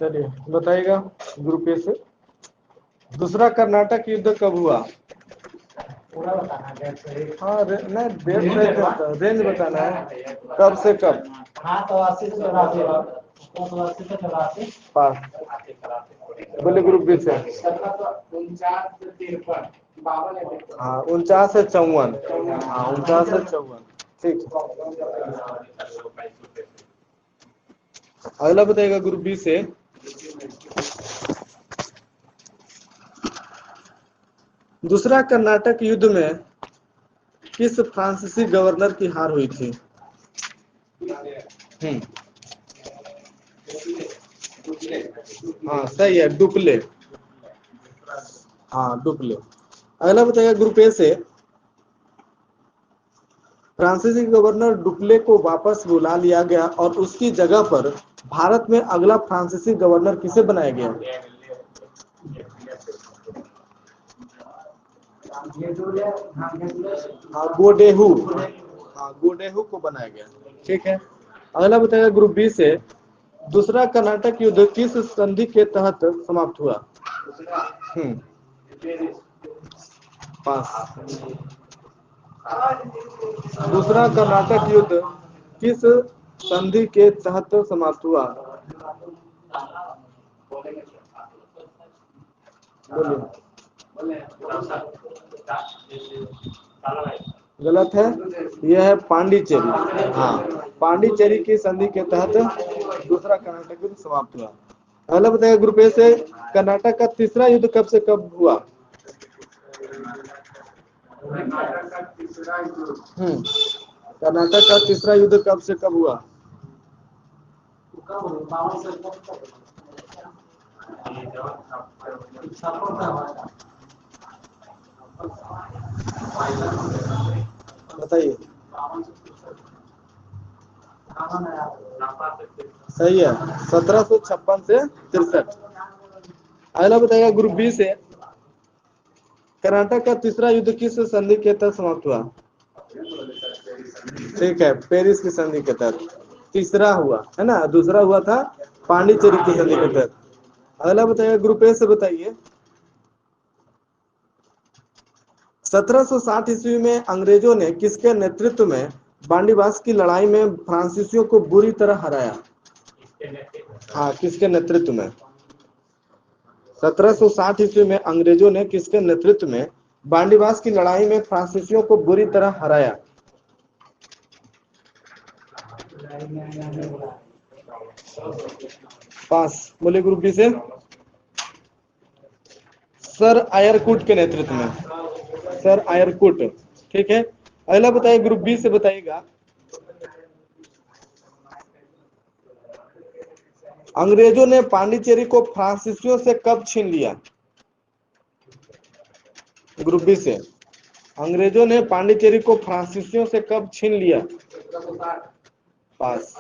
चलिए बताइएगा group A से। दूसरा कर्नाटक युद्ध कब हुआ? पूरा बताना है। हाँ नहीं डेट रेंज बताना है, कब से कब। हाँ तो 80 से 84 तो 80 से 84 पास बोले ग्रुप बी से। 49 से 53 52 हाँ 49 से 54। हाँ 49 से 54। ठीक है, अगला बताइएगा ग्रुप बी से। दूसरा कर्नाटक युद्ध में किस फ्रांसीसी गवर्नर की हार हुई थी? हाँ सही है, डुप्ले। हाँ डुप्ले। अगला बताइएगा ग्रुप ए से। फ्रांसीसी गवर्नर डुप्ले को वापस बुला लिया गया और उसकी जगह पर भारत में अगला फ्रांसीसी गवर्नर किसे बनाया गया? हाँ गोडेहू। हाँ गोडेहू को बनाया गया। ठीक है, अगला बताइएगा ग्रुप बी से। दूसरा कर्नाटक युद्ध किस संधि के तहत समाप्त हुआ? पास। दूसरा कर्नाटक युद्ध किस संधि के तहत समाप्त हुआ? बोलिए। गलत है, यह है पांडिचेरी। हाँ पांडिचेरी की संधि के तहत दूसरा कर्नाटक युद्ध समाप्त हुआ। अगला बताइए ग्रुप ए से। कर्नाटक का तीसरा युद्ध कब से कब हुआ? कर्नाटक का तीसरा युद्ध कब से कब हुआ? बताइए। सही है, 1756 से 63। अगला बताइएगा ग्रुप बी से। कर्नाटक का तीसरा युद्ध किस संधि के तहत समाप्त हुआ? ठीक है, पेरिस की संधि के तहत तीसरा हुआ है ना, दूसरा हुआ था पांडिचेरी की संधि के तहत। अगला बताइए ग्रुप ए से। बताइए 1760 ईस्वी में अंग्रेजों ने किसके नेतृत्व में बांडीवास की लड़ाई में फ्रांसीसियों को बुरी तरह हराया? हाँ किसके नेतृत्व में? 1760 ईस्वी में अंग्रेजों ने किसके नेतृत्व में बांडीवास की लड़ाई में फ्रांसीसियों को बुरी तरह हराया? पास। बोले ग्रुप बी से। सर आयरकुट के नेतृत्व में, सर आयरकुट। ठीक है, अगला बताइए ग्रुप बी से। बताइएगा अंग्रेजों ने पांडिचेरी को फ्रांसीसियों से कब छीन लिया? ग्रुप बी से। अंग्रेजों ने पांडिचेरी को फ्रांसीसियों से कब छीन लिया? पास।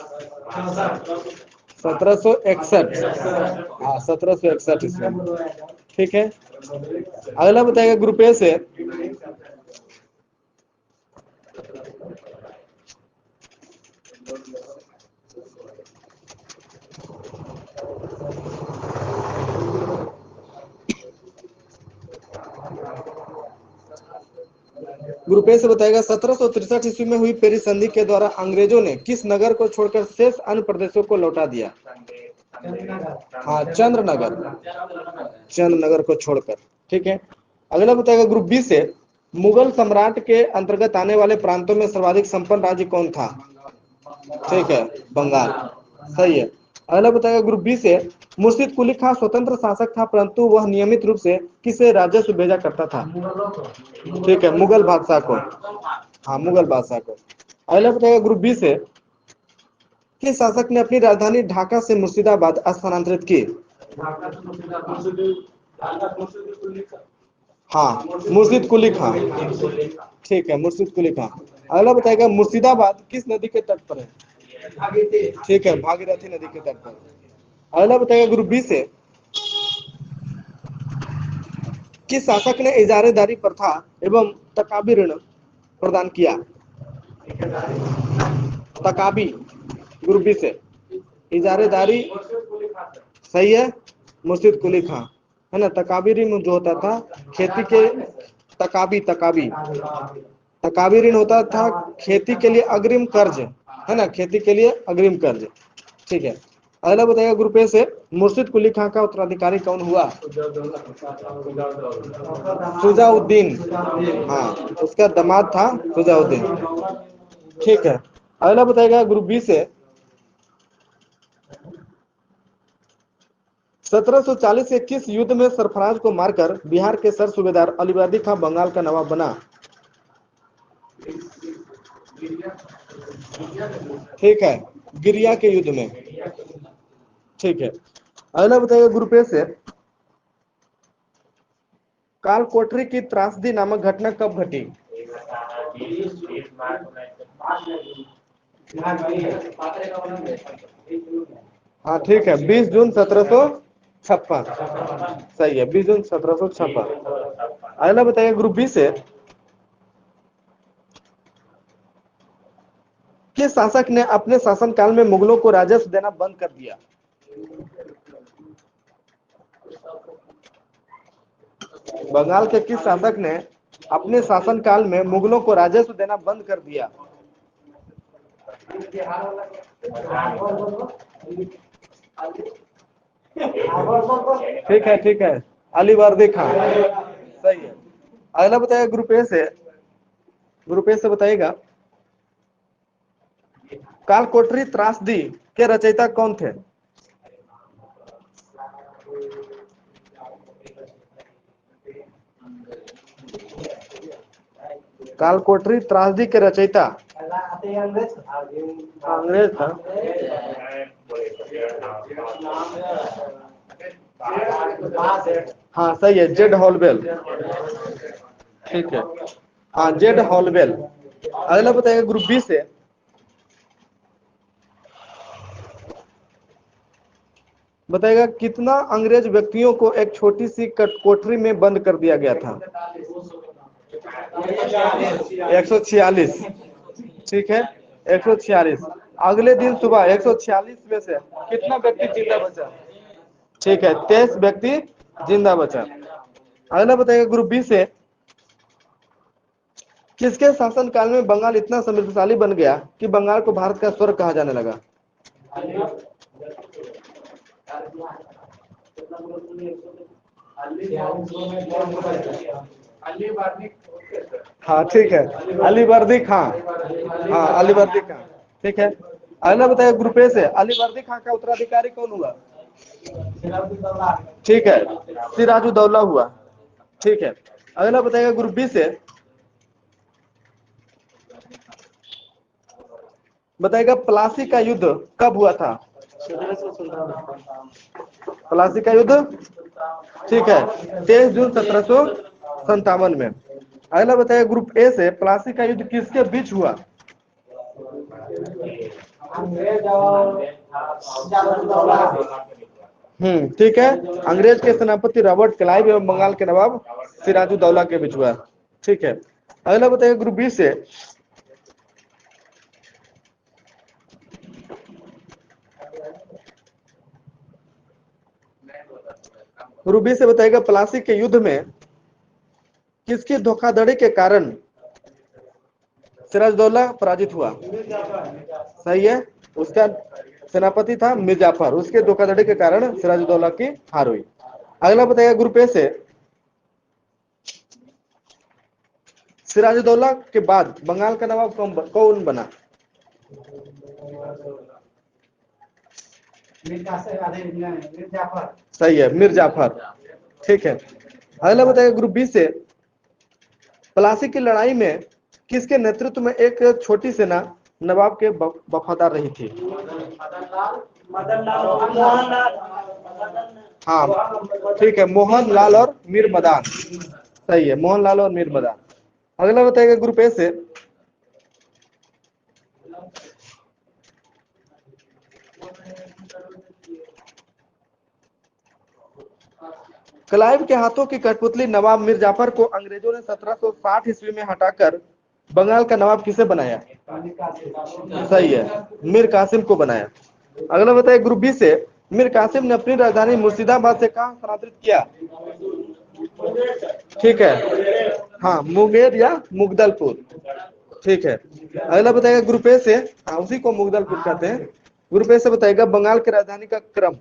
1761। हाँ 1761 ईस्वी में। ठीक है, अगला बताएगा ग्रुप ए से। ग्रुप ए से बताएगा 1763 ईस्वी में हुई पेरिस संधि के द्वारा अंग्रेजों ने किस नगर को छोड़कर शेष अन्य प्रदेशों को लौटा दिया? हाँ चंद्रनगर, चंद्रनगर को छोड़कर। ठीक है, अगला बताएगा ग्रुप बी से। मुगल सम्राट के अंतर्गत आने वाले प्रांतों में सर्वाधिक संपन्न राज्य कौन था? ठीक है, बंगाल। सही है, अगला बताएगा ग्रुप बी से। मुर्शिद कुली खान स्वतंत्र शासक था, परंतु वह नियमित रूप से किसे राजस्व भेजा करता था? ठीक है, मुगल बादशाह को। हाँ मुगल बादशाह को। अगला बताएगा ग्रुप बी से। किस शासक ने अपनी राजधानी ढाका से मुर्शिदाबाद स्थानांतरित की? हाँ मुर्शिद कुली खान। ठीक है, मुर्शिद कुली खान। अगला बताएगा मुर्शिदाबाद किस नदी के तट पर है? ठीक है, भागीरथी नदी के तट पर। अगला बताएगा ग्रुप बी से। किस शासक ने इजारेदारी प्रथा एवं तकाबी ऋण प्रदान किया? तकाबी, ग्रुप बी से। इजारेदारी सही है, मुर्शिद कुली खां, है ना। तकाबी ऋण जो होता था खेती के, तकाबी ऋण होता था खेती के लिए अग्रिम कर्ज, है ना, खेती के लिए अग्रिम कर्ज। ठीक है, अगला बताइएगा ग्रुप ए से, मुर्शिद कुली खां का उत्तराधिकारी कौन हुआ? सुजाउद्दीन, हाँ, उसका दामाद था सुजाउद्दीन। ठीक है, अगला बताएगा ग्रुप बी से, 1740 के किस युद्ध में सरफराज को मारकर बिहार के सर सूबेदार अलीवर्दी खां बंगाल का नवाब बना? ठीक है, गिरिया के युद्ध में। ठीक है, अगला बताइए ग्रुप ए से, कालकोठरी की त्रासदी नामक घटना कब घटी? हाँ ठीक है, 20 जून 1756। सही है, 20 जून 1756। अगला बताइए ग्रुप बी से, किस शासक ने अपने शासनकाल में मुगलों को राजस्व देना बंद कर दिया? बंगाल के किस शासक ने अपने शासनकाल में मुगलों को राजस्व देना बंद कर दिया? ठीक है, अलीवर्दी खां। सही है, अगला बताइए ग्रुप ए से बताइएगा, कालकोठरी त्रासदी के रचयिता कौन थे? कालकोठरी त्रासदी के रचयिता अंग्रेज था। हाँ सही है, जेड हॉलवेल। ठीक है, हाँ जेड हॉलवेल। अगला बताइएगा ग्रुप बी से, बताइएगा कितना अंग्रेज व्यक्तियों को एक छोटी सी कोठरी में बंद कर दिया गया था? 146। ठीक है, 146। अगले दिन सुबह 146 में से कितना व्यक्ति जिंदा बचा? ठीक है, 23 व्यक्ति जिंदा बचा। अगला बताइएगा ग्रुप बी से, किसके शासनकाल में बंगाल इतना समृद्धशाली बन गया कि बंगाल को भारत का स्वर्ग कहा जाने लगा? हाँ ठीक है, अलीवर्दी खां। हाँ अलीवर्दी खां। ठीक है, अगला बताइए ग्रुप ए से, अलीवर्दी खां का उत्तराधिकारी कौन हुआ? ठीक है, सिराजुद्दौला हुआ। ठीक है, अगला बताइएगा ग्रुप बी से, बताइएगा प्लासी का युद्ध कब हुआ था? प्लासी का युद्ध, ठीक है, 23 जून 1757 में। अगला बताइए ग्रुप ए से, प्लासी का युद्ध किसके बीच हुआ? ठीक है, अंग्रेज के सेनापति रॉबर्ट क्लाइव एवं बंगाल के नवाब सिराजुद्दौला के बीच हुआ। ठीक है, अगला बताइए ग्रुप बी से, रूबी से बताएगा प्लासी के युद्ध में किसकी धोखाधड़ी के कारण सिराजुद्दौला पराजित हुआ? सही है, उसका सेनापति था मिर्जाफर, उसके धोखाधड़ी के कारण सिराजुद्दौला की हार हुई। अगला बताएगा ग्रुप ए से, सिराजुद्दौला के बाद बंगाल का नवाब कौन बना? सही है, मिर्जाफर। ठीक है, अगला बताइएगा ग्रुप बी से, प्लासी की लड़ाई में किसके नेतृत्व में एक छोटी सेना नवाब के वफादार रही थी? हाँ ठीक है, मोहन लाल और मीर मदान। सही है, मोहन लाल और मीर मदान। अगला बताइएगा ग्रुप ए से, क्लाइव के हाथों की कठपुतली नवाब मीर जाफर को अंग्रेजों ने 1760 ईस्वी में हटाकर बंगाल का नवाब किसे बनाया? सही है, मीर कासिम को बनाया। अगला बताइए ग्रुप बी से, मीर कासिम ने अपनी राजधानी मुर्शिदाबाद से कहाँ स्थानांतरित किया? ठीक है, हाँ मुंगेर या मुगदलपुर। ठीक है, अगला बताएगा ग्रुप ए से, हाँ उसी को मुगदलपुर कहते हैं। ग्रुप ए से बताएगा बंगाल की राजधानी का क्रम।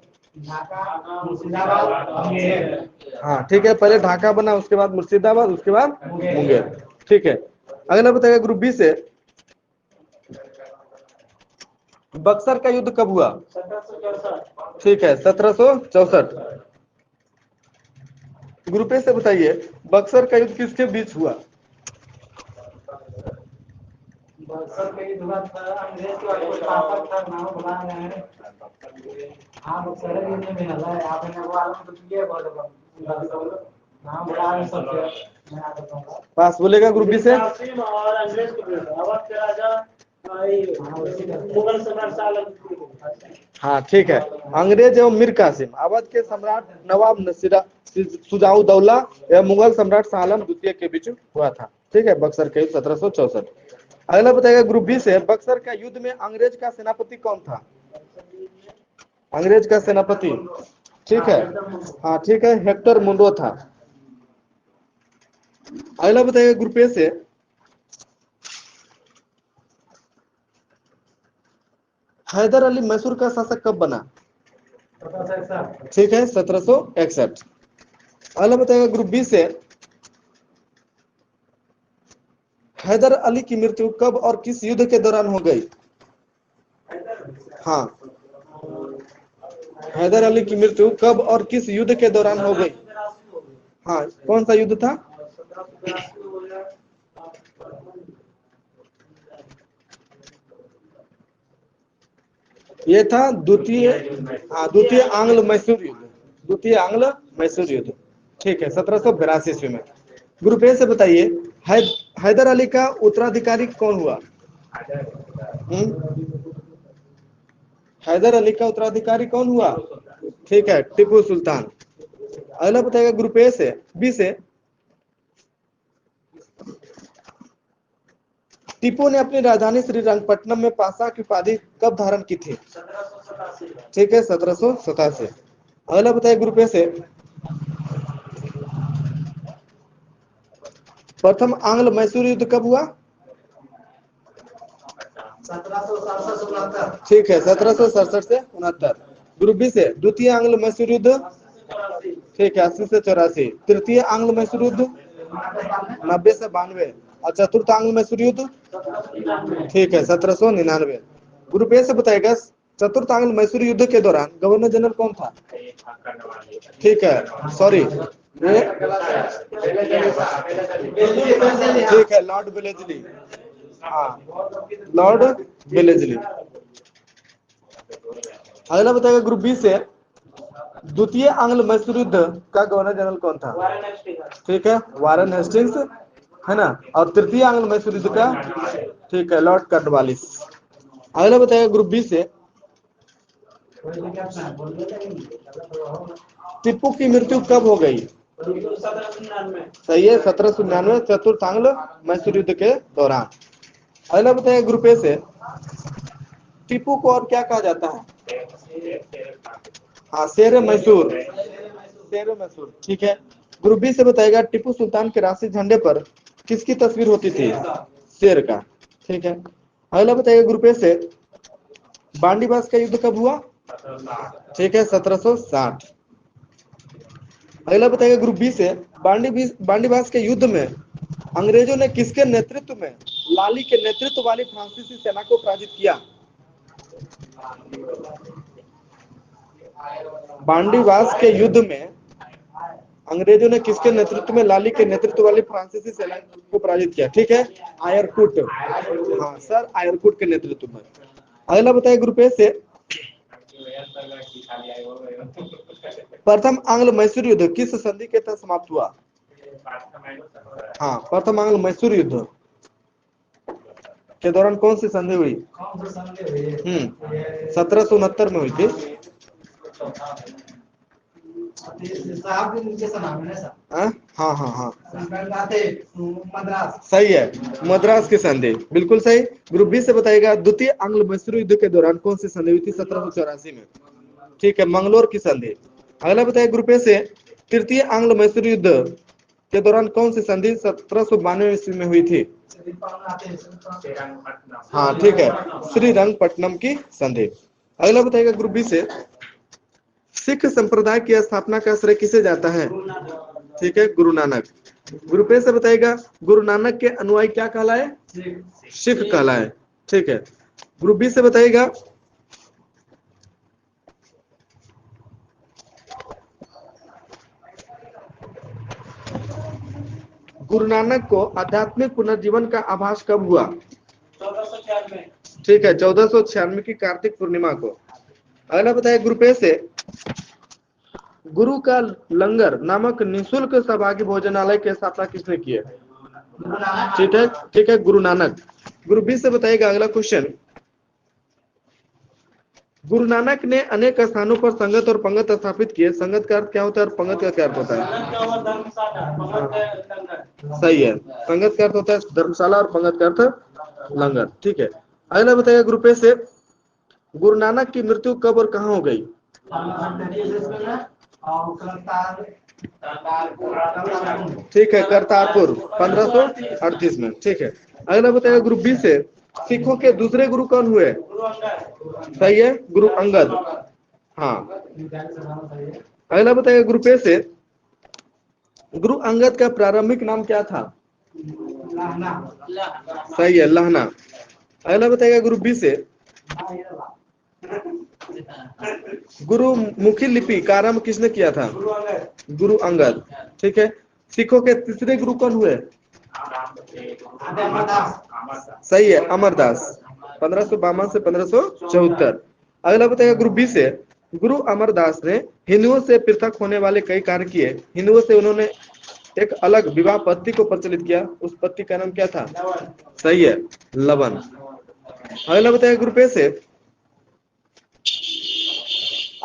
हाँ ठीक है, पहले ढाका बना, उसके बाद मुर्शिदाबाद, उसके बाद मुंगेर। ठीक है, अगला बताएगा ग्रुप बी से, बक्सर का युद्ध कब हुआ? ठीक है, 1764। ग्रुप ए से बताइए बक्सर का युद्ध किसके बीच हुआ? बक्सर के युद्ध हुआ था, अंग्रेज का कोई शासक था, नाम भुला गए हैं। हाँ बक्सर के युद्ध में हल्ला है, आपने वो आलम तो किए बहुत बक्सर नाम भुला नहीं सकते, मैं आता हूँ। पास बोलेगा ग्रुप बी से। और अंग्रेज को भी अवध के राजा मुगल सम्राट शाह। हाँ ठीक है, अंग्रेज एवं मीर कासिम, अवध के सम्राट नवाब सुजाउद्दौला एवं मुगल सम्राट शाह आलम द्वितीय के बीच हुआ था। ठीक है, बक्सर के युद्ध 1764। अगला बताएगा ग्रुप बी से, बक्सर का युद्ध में अंग्रेज का सेनापति कौन था? अंग्रेज का सेनापति, ठीक है, हाँ ठीक है, हेक्टर मुंडो था। अगला बताएगा ग्रुप ए से, हैदर अली मैसूर का शासक कब बना? ठीक है, 1761। अगला बताएगा ग्रुप बी से, हैदर अली की मृत्यु कब और किस युद्ध के दौरान हो गई? हाँ, हैदर अली की मृत्यु कब और किस युद्ध के दौरान हो गई? हाँ, कौन सा युद्ध था? ये था द्वितीय आंग्ल मैसूर युद्ध, द्वितीय आंग्ल मैसूर युद्ध। ठीक है, 1782 ईस्वी में। ग्रुप ए से बताइए हैदर अली का उत्तराधिकारी कौन हुआ? हैदर अली का उत्तराधिकारी कौन हुआ? ठीक है, टीपू सुल्तान। अगला बताएगा ग्रुप ए से, बी से, टीपू ने अपनी राजधानी श्रीरंगपट्टनम में पासा की उपाधि कब धारण की थी? ठीक है, 1787। अगला बताइए ग्रुप ए से, प्रथम आंग्ल मैसूर युद्ध कब हुआ? 1767। ठीक है, 1767 से 69। ग्रुप बी से, द्वितीय आंग्ल मैसूर युद्ध, ठीक है, 80 से 84। तृतीय आंग्ल मैसूर युद्ध 90 से 92। और चतुर्थ आंग्ल मैसूर युद्ध, ठीक है, 1799। ग्रुप ए से बताएगा चतुर्थ आंग्ल मैसूर युद्ध के दौरान गवर्नर जनरल कौन था? ठीक है, सॉरी, ठीक है, लॉर्ड वेलेस्ली। हाँ, लॉर्ड वेलेस्ली। अगला बताएगा ग्रुप बी से, द्वितीय आंग्ल मैसूर युद्ध का गवर्नर जनरल कौन था? ठीक है, वारेन हेस्टिंग्स, है ना। और तृतीय आंग्ल मैसूर युद्ध का, ठीक है, लॉर्ड कॉर्नवालिस। अगला बताएगा ग्रुप बी से, टीपू की मृत्यु कब हो गई? सही है, 1799 चतुर्थ आंग्ल मैसूर युद्ध के दौरान। अगला बताएगा ग्रुप ए से, टीपू को और क्या कहा जाता है? हाँ, शेर मैसूर, शेर मैसूर। ठीक है, ग्रुप बी से बताएगा टीपू सुल्तान के राष्ट्रीय झंडे पर किसकी तस्वीर होती थी? शेर का। ठीक है, अगला बताइए ग्रुप ए से, बांडीबास का युद्ध कब हुआ? ठीक है, 1760। अगला बताइए ग्रुप बी से, बांडीबास के युद्ध में अंग्रेजों ने किसके नेतृत्व में लाली के नेतृत्व वाली फ्रांसीसी सेना को पराजित किया? बांडीबास के युद्ध में अंग्रेजों ने किसके नेतृत्व में लाली के नेतृत्व वाली फ्रांसीसी सेना को पराजित किया? ठीक है, आयरकुट, हाँ सर, आयरकुट के नेतृत्व में। अगला बताइए ग्रुप ए से, प्रथम आंग्ल मैसूर युद्ध किस संधि के तहत समाप्त हुआ? हाँ, प्रथम आंग्ल मैसूर युद्ध के दौरान कौन सी संधि हुई? 1769 में हुई थी। हाँ हाँ हाँ, सही है, मद्रास की संधि, बिल्कुल सही। ग्रुप बी से बताइएगा द्वितीय आंग्ल मैसूर युद्ध के दौरान कौन सी संधि हुई थी? 1784 में। ठीक है, मंगलोर की संधि। अगला बताइए ग्रुप ए से, तृतीय आंग्ल मैसूर युद्ध के दौरान कौन सी संधि 1792 ईस्वी में हुई थी? हाँ ठीक है, श्रीरंगपट्टनम की संधि। अगला बताइएगा ग्रुप बी से, सिख संप्रदाय की स्थापना का श्रेय किसे जाता है? ठीक है, गुरु नानक। ग्रुप ए से बताइएगा, गुरु नानक के अनुयायी क्या कहलाए? सिख कहलाए। ठीक है, ग्रुप बी से बताइएगा, गुरु नानक को आध्यात्मिक पुनर्जीवन का आभास कब हुआ? 1496। ठीक है, 1496 की कार्तिक पूर्णिमा को। अगला बताइए ग्रुप ए से, गुरु का लंगर नामक निःशुल्क सहभागी भोजनालय की स्थापना किसने की है? ठीक है, गुरु नानक। ग्रुप बी से बताइएगा अगला क्वेश्चन, गुरु नानक ने अनेक स्थानों पर संगत और पंगत स्थापित किए। संगत का अर्थ क्या होता है और पंगत का क्या अर्थ होता है? सही है, संगत का अर्थ होता है धर्मशाला और पंगत का अर्थ लंगर। ठीक है, अगला बताइएगा ग्रुप ए से, गुरु नानक की मृत्यु कब और कहाँ हो गई? ठीक है, करतारपुर 1538 में। ठीक है, अगला बताइएगा ग्रुप बी से, सिखों के दूसरे गुरु कौन हुए? सही है, गुरु अंगद। हाँ, अगला बताइएगा ग्रुप ए से, गुरु अंगद का प्रारंभिक नाम क्या था? सही है, लहना। अगला बताइएगा ग्रुप बी से, गुरु मुखी लिपि का आरंभ किसने किया था? गुरु अंगद। ठीक है, सिखों के तीसरे गुरु कौन हुए? सही है, अमरदास 1552 से 1574। अगला बताइएगा ग्रुप बी से, गुरु अमरदास ने हिंदुओं से पृथक होने वाले कई कार्य किए। हिंदुओं से उन्होंने एक अलग विवाह पद्धति को प्रचलित किया, उस पद्धति का नाम क्या था? सही है, लवन। अगला बताइएगा ग्रुप ए से,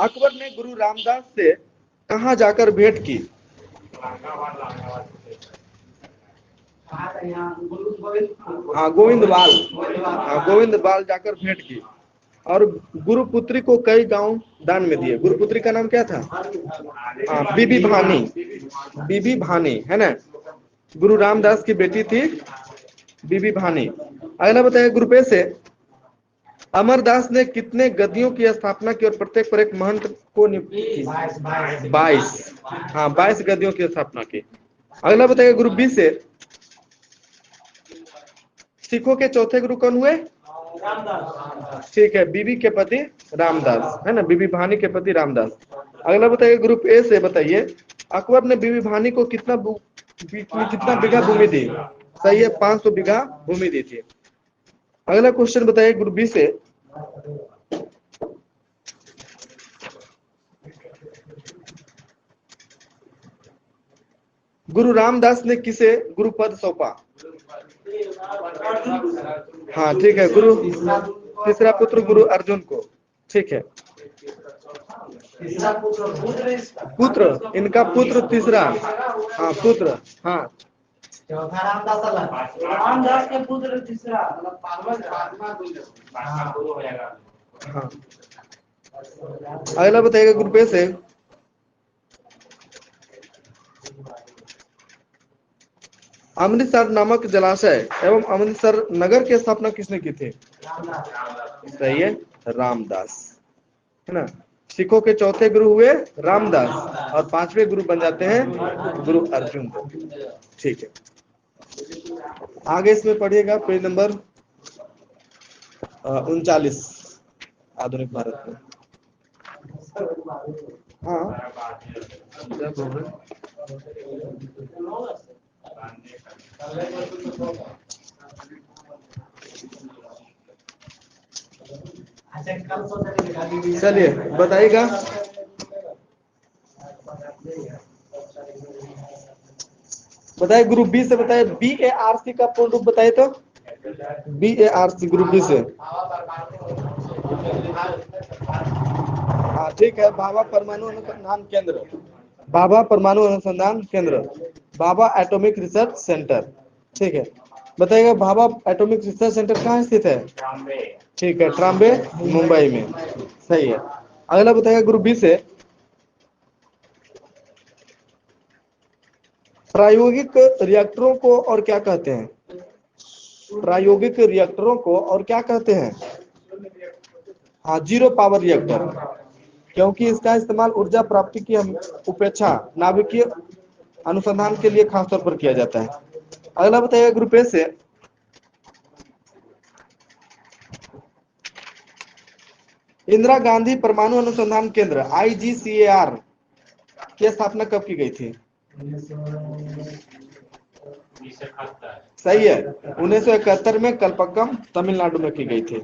अकबर ने गुरु रामदास से कहां जाकर भेंट की? हाँ, गोविंदवाल। हाँ, गोविंदवाल जाकर भेंट की और गुरुपुत्री को कई गांव दान में दिए। गुरुपुत्री का नाम क्या था? हाँ, बीबी भानी। बीबी भानी है ना, गुरु रामदास की बेटी थी बीबी भानी। अगला बताइए ग्रुप ए से, अमरदास ने कितने गद्दियों की स्थापना की और प्रत्येक पर एक महंत को 22। हाँ, 22 गद्दियों की स्थापना की। अगला बताइए ग्रुप बी से, सिखों के चौथे गुरु कौन हुए? रामदास। ठीक है, बीबी के पति रामदास है ना, बीबी भानी के पति रामदास। अगला बताइए ग्रुप ए से, बताइए अकबर ने बीबी भानी को कितना बीघा भूमि दी? सही है, 500 बीघा भूमि दी थी। अगला क्वेश्चन बताइए ग्रुप बी से, गुरु रामदास ने किसे गुरु पद सौंपा? हाँ ठीक है, गुरु तीसरा पुत्र गुरु अर्जुन को। ठीक है, पुत्र इनका पुत्र तीसरा। हाँ, पुत्र। हाँ, रामदास के पुत्र तीसरा। हाँ, अगला बताइएगा ग्रुप ए से, अमृतसर नामक जलाशय एवं अमृतसर नगर की स्थापना किसने की थी? सही है, रामदास है ना। सिखों के चौथे गुरु हुए रामदास और 5वें गुरु बन जाते हैं गुरु अर्जुन। ठीक है, आगे इसमें पढ़िएगा पेज नंबर 39, आधुनिक भारत में। हाँ, चलिए बताइएगा, बताइए ग्रुप बी से, बताइए BARC का पूर्ण रूप बताइए तो। BARC ग्रुप बी से। हाँ ठीक है, भाभा परमाणु अनुसंधान केंद्र। भाभा परमाणु अनुसंधान केंद्र, भाभा एटॉमिक रिसर्च सेंटर। ठीक है, बताइएगा भाभा एटॉमिक रिसर्च सेंटर कहाँ स्थित है? ठीक है, ट्राम्बे मुंबई में। सही है। अगला बताएगा ग्रुप बी से, प्रायोगिक रिएक्टरों को और क्या कहते हैं? प्रायोगिक रिएक्टरों को और क्या कहते हैं? हाँ, जीरो पावर रिएक्टर, क्योंकि इसका इस्तेमाल ऊर्जा प्राप्ति की उपेक्षा नाभिकीय अनुसंधान के लिए खासतौर पर किया जाता है। अगला बताइए ग्रुप ए से, इंदिरा गांधी परमाणु अनुसंधान केंद्र IGCAR की स्थापना कब की गई थी? सही है, 1971 में कलपक्कम तमिलनाडु में की गई थी।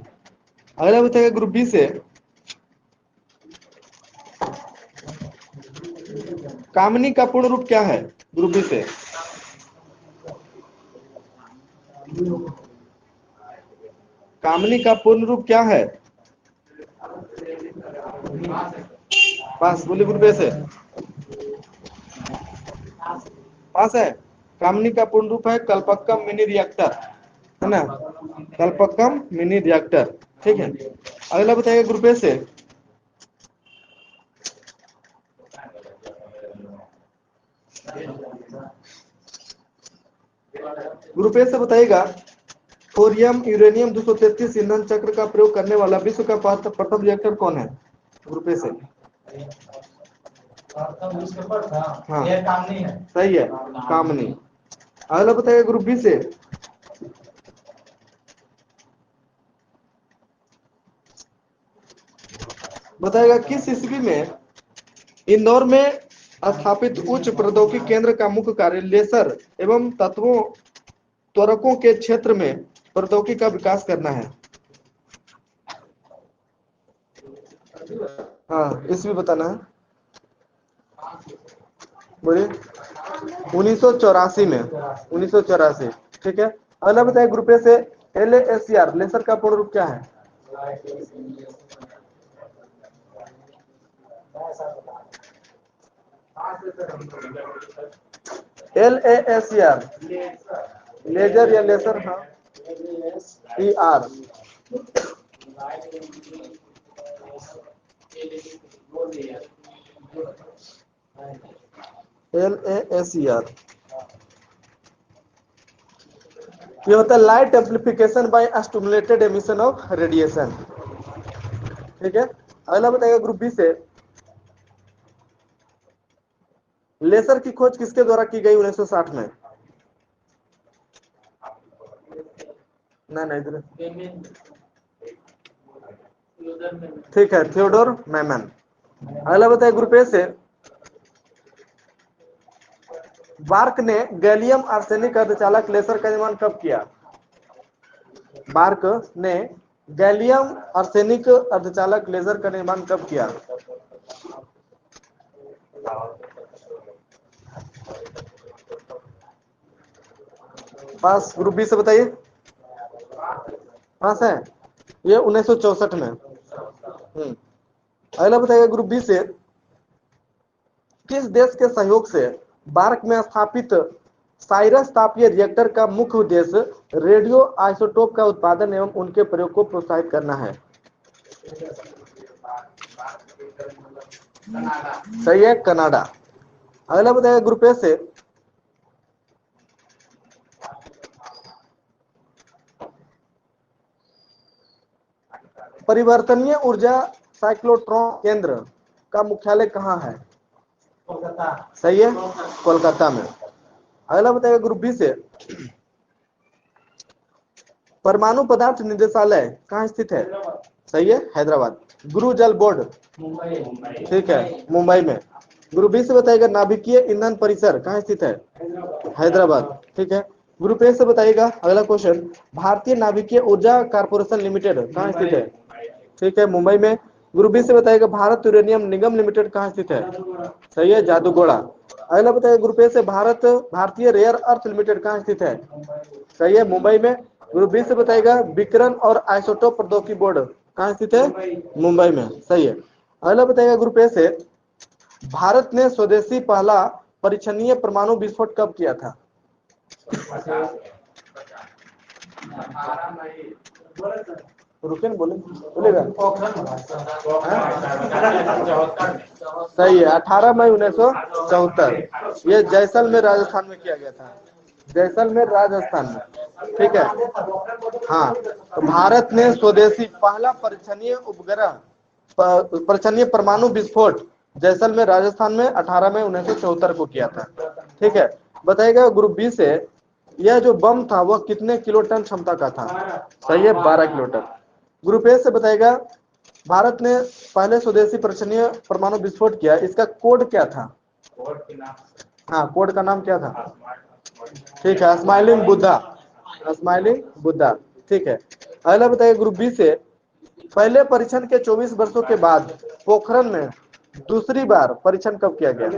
अगला बताइए ग्रुप बी से, कामनी का पूर्ण रूप क्या है? ग्रुप बी से, कामनी का पूर्ण रूप क्या है? पास, बोली ग्रुप ए से, पास है। कामनी का पूर्ण रूप है कल्पक्कम मिनी रिएक्टर, है ना, कल्पक्कम मिनी रिएक्टर, ठीक है। अगला बताइए ग्रुप ए से, ग्रुप ए से बताइएगा, थोरियम यूरेनियम 233 ईंधन चक्र का प्रयोग करने वाला विश्व का प्रथम रिएक्टर कौन है? ग्रुप ए से, हाँ सही है, कामनी। अगला बताइए ग्रुप बी से, बताएगा किस ईस्वी में इंदौर में स्थापित उच्च प्रौद्योगिकी केंद्र का मुख्य कार्य लेसर एवं तत्वों त्वरकों के क्षेत्र में प्रौद्योगिकी का विकास करना है? हाँ, ईस्वी बताना है, बोलिए। 1984 में, 1984, ठीक है। अगला बताइए ग्रुप ए से, LASER लेसर का पूर्ण रूप क्या है? LASER, लेजर या लेसर, हाँ, ER, LASER, ये होता है light amplification by stimulated emission of radiation, ठीक है। अगला बताइएगा ग्रुप बी से, लेसर की खोज किसके द्वारा की गई 1960 में? ना इधर, ठीक है, थियोडोर मैमन। अगला बताइए ग्रुप ए से, बार्क ने गैलियम आर्सेनिक अर्धचालक लेसर का निर्माण कब किया? बार्क ने गैलियम आर्सेनिक अर्धचालक लेजर का निर्माण कब किया? पास, ग्रुप बी से बताइए, पास है, ये 1964 में। अगला बताइए ग्रुप बी से, किस देश के सहयोग से बार्क में स्थापित साइरस तापीय रिएक्टर का मुख्य उद्देश्य रेडियो आइसोटोप का उत्पादन एवं उनके प्रयोग को प्रोत्साहित करना है? सही है, कनाडा। अगला बताइए ग्रुप ए से, परिवर्तनीय ऊर्जा साइक्लोट्रॉन केंद्र का मुख्यालय कहाँ है? कोलकाता, सही है, कोलकाता में। अगला बताइए ग्रुप बी से, परमाणु पदार्थ निदेशालय कहाँ स्थित है? सही है, हैदराबाद। गुरु जल बोर्ड, ठीक है, मुंबई में। ग्रुप बी से बताइएगा, नाभिकीय ईंधन परिसर कहाँ स्थित है? हैदराबाद, ठीक है। ग्रुप ए से बताइएगा, अगला क्वेश्चन, भारतीय नाभिकीय ऊर्जा कारपोरेशन लिमिटेड कहाँ स्थित है? ठीक है, मुंबई में। ग्रुप बी से बताइएगा, भारत यूरेनियम निगम लिमिटेड कहाँ स्थित है? सही है, जादूगोड़ा। अगला बताइए ग्रुप ए से, भारतीय रेयर अर्थ लिमिटेड कहाँ स्थित है? सही है, मुंबई में। ग्रुप बी से बताइएगा, विकिरण और आइसोटोप प्रौद्योगिकी बोर्ड कहाँ स्थित है? मुंबई में, सही है। अगला बताइएगा ग्रुप ए से, भारत ने स्वदेशी पहला परीक्षणीय परमाणु विस्फोट कब किया था? रुके ना, बोलेगा। सही है, 18 मई 1974, ये जैसलमेर राजस्थान में किया गया था, जैसलमेर राजस्थान में। ठीक है। हाँ, तो भारत ने स्वदेशी पहला परीक्षणीय उपग्रह परीक्षणीय परमाणु विस्फोट जैसलमेर राजस्थान में 18 मई 1974 को किया था। ठीक है। बताइएगा ग्रुप बी से, यह जो बम था वह कितने किलोटन क्षमता का था? सही है, 12 किलोटन। ग्रुप ए से बताइएगा, भारत ने पहले स्वदेशी परीक्षणीय परमाणु विस्फोट किया, इसका कोड क्या था? हाँ, कोड का नाम क्या था? ठीक है, स्माइलिंग बुद्धा, स्माइलिंग बुद्धा। ठीक है। अगला बताइए ग्रुप बी से, पहले परीक्षण के 24 वर्षों के बाद पोखरण में दूसरी बार परीक्षण कब किया गया?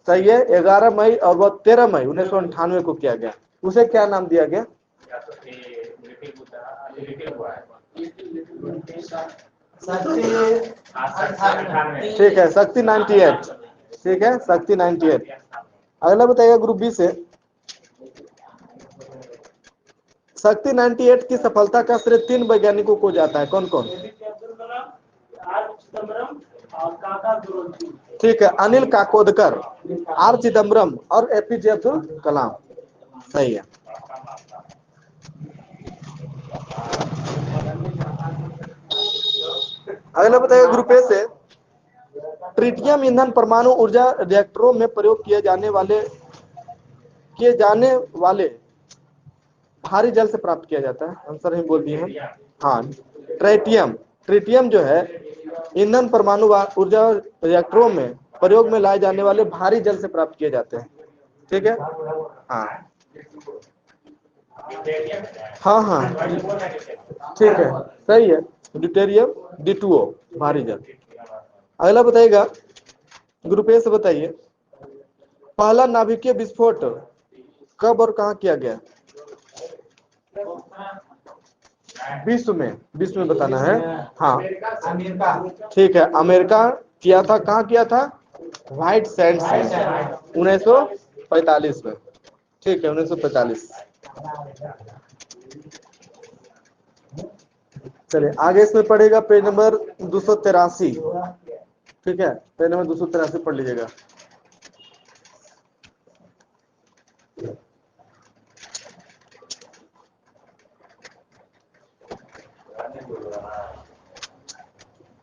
सही है, 11 मई और वह 13 मई 1998 को किया गया। उसे क्या नाम दिया गया? ठीक है, शक्ति 98। ठीक है, शक्ति 98। अगला बताइएगा ग्रुप बी से, शक्ति 98 की सफलता का श्रेय 3 वैज्ञानिकों को जाता है, कौन कौन? ठीक है, अनिल काकोदकर, आर चिदम्बरम और एपीजे अब्दुल कलाम। सही है। अगला बताइए ग्रुप ए से, ट्रिटियम ईंधन परमाणु ऊर्जा रिएक्टरों में प्रयोग किए जाने वाले भारी जल से प्राप्त किया जाता है। आंसर ही बोल दिए हैं। हाँ, ट्रिटियम जो है ईंधन परमाणु ऊर्जा रिएक्टरों में प्रयोग में लाए जाने वाले भारी जल से प्राप्त किए जाते हैं। ठीक है। हाँ हाँ हाँ, ठीक है, सही है, ड्यूटेरियम D2O भारी जल। अगला बताइएगा ग्रुप ए से, बताइए पहला नाभिकीय विस्फोट कब और कहां किया गया? विश्व में बताना है। हाँ, ठीक है, अमेरिका किया था। कहाँ किया था? व्हाइट सैंड्स में 1945 में। ठीक है, 1945। चलिए आगे इसमें पढ़ेगा पेज नंबर 283। ठीक है, पेज नंबर 283 पढ़ लीजिएगा।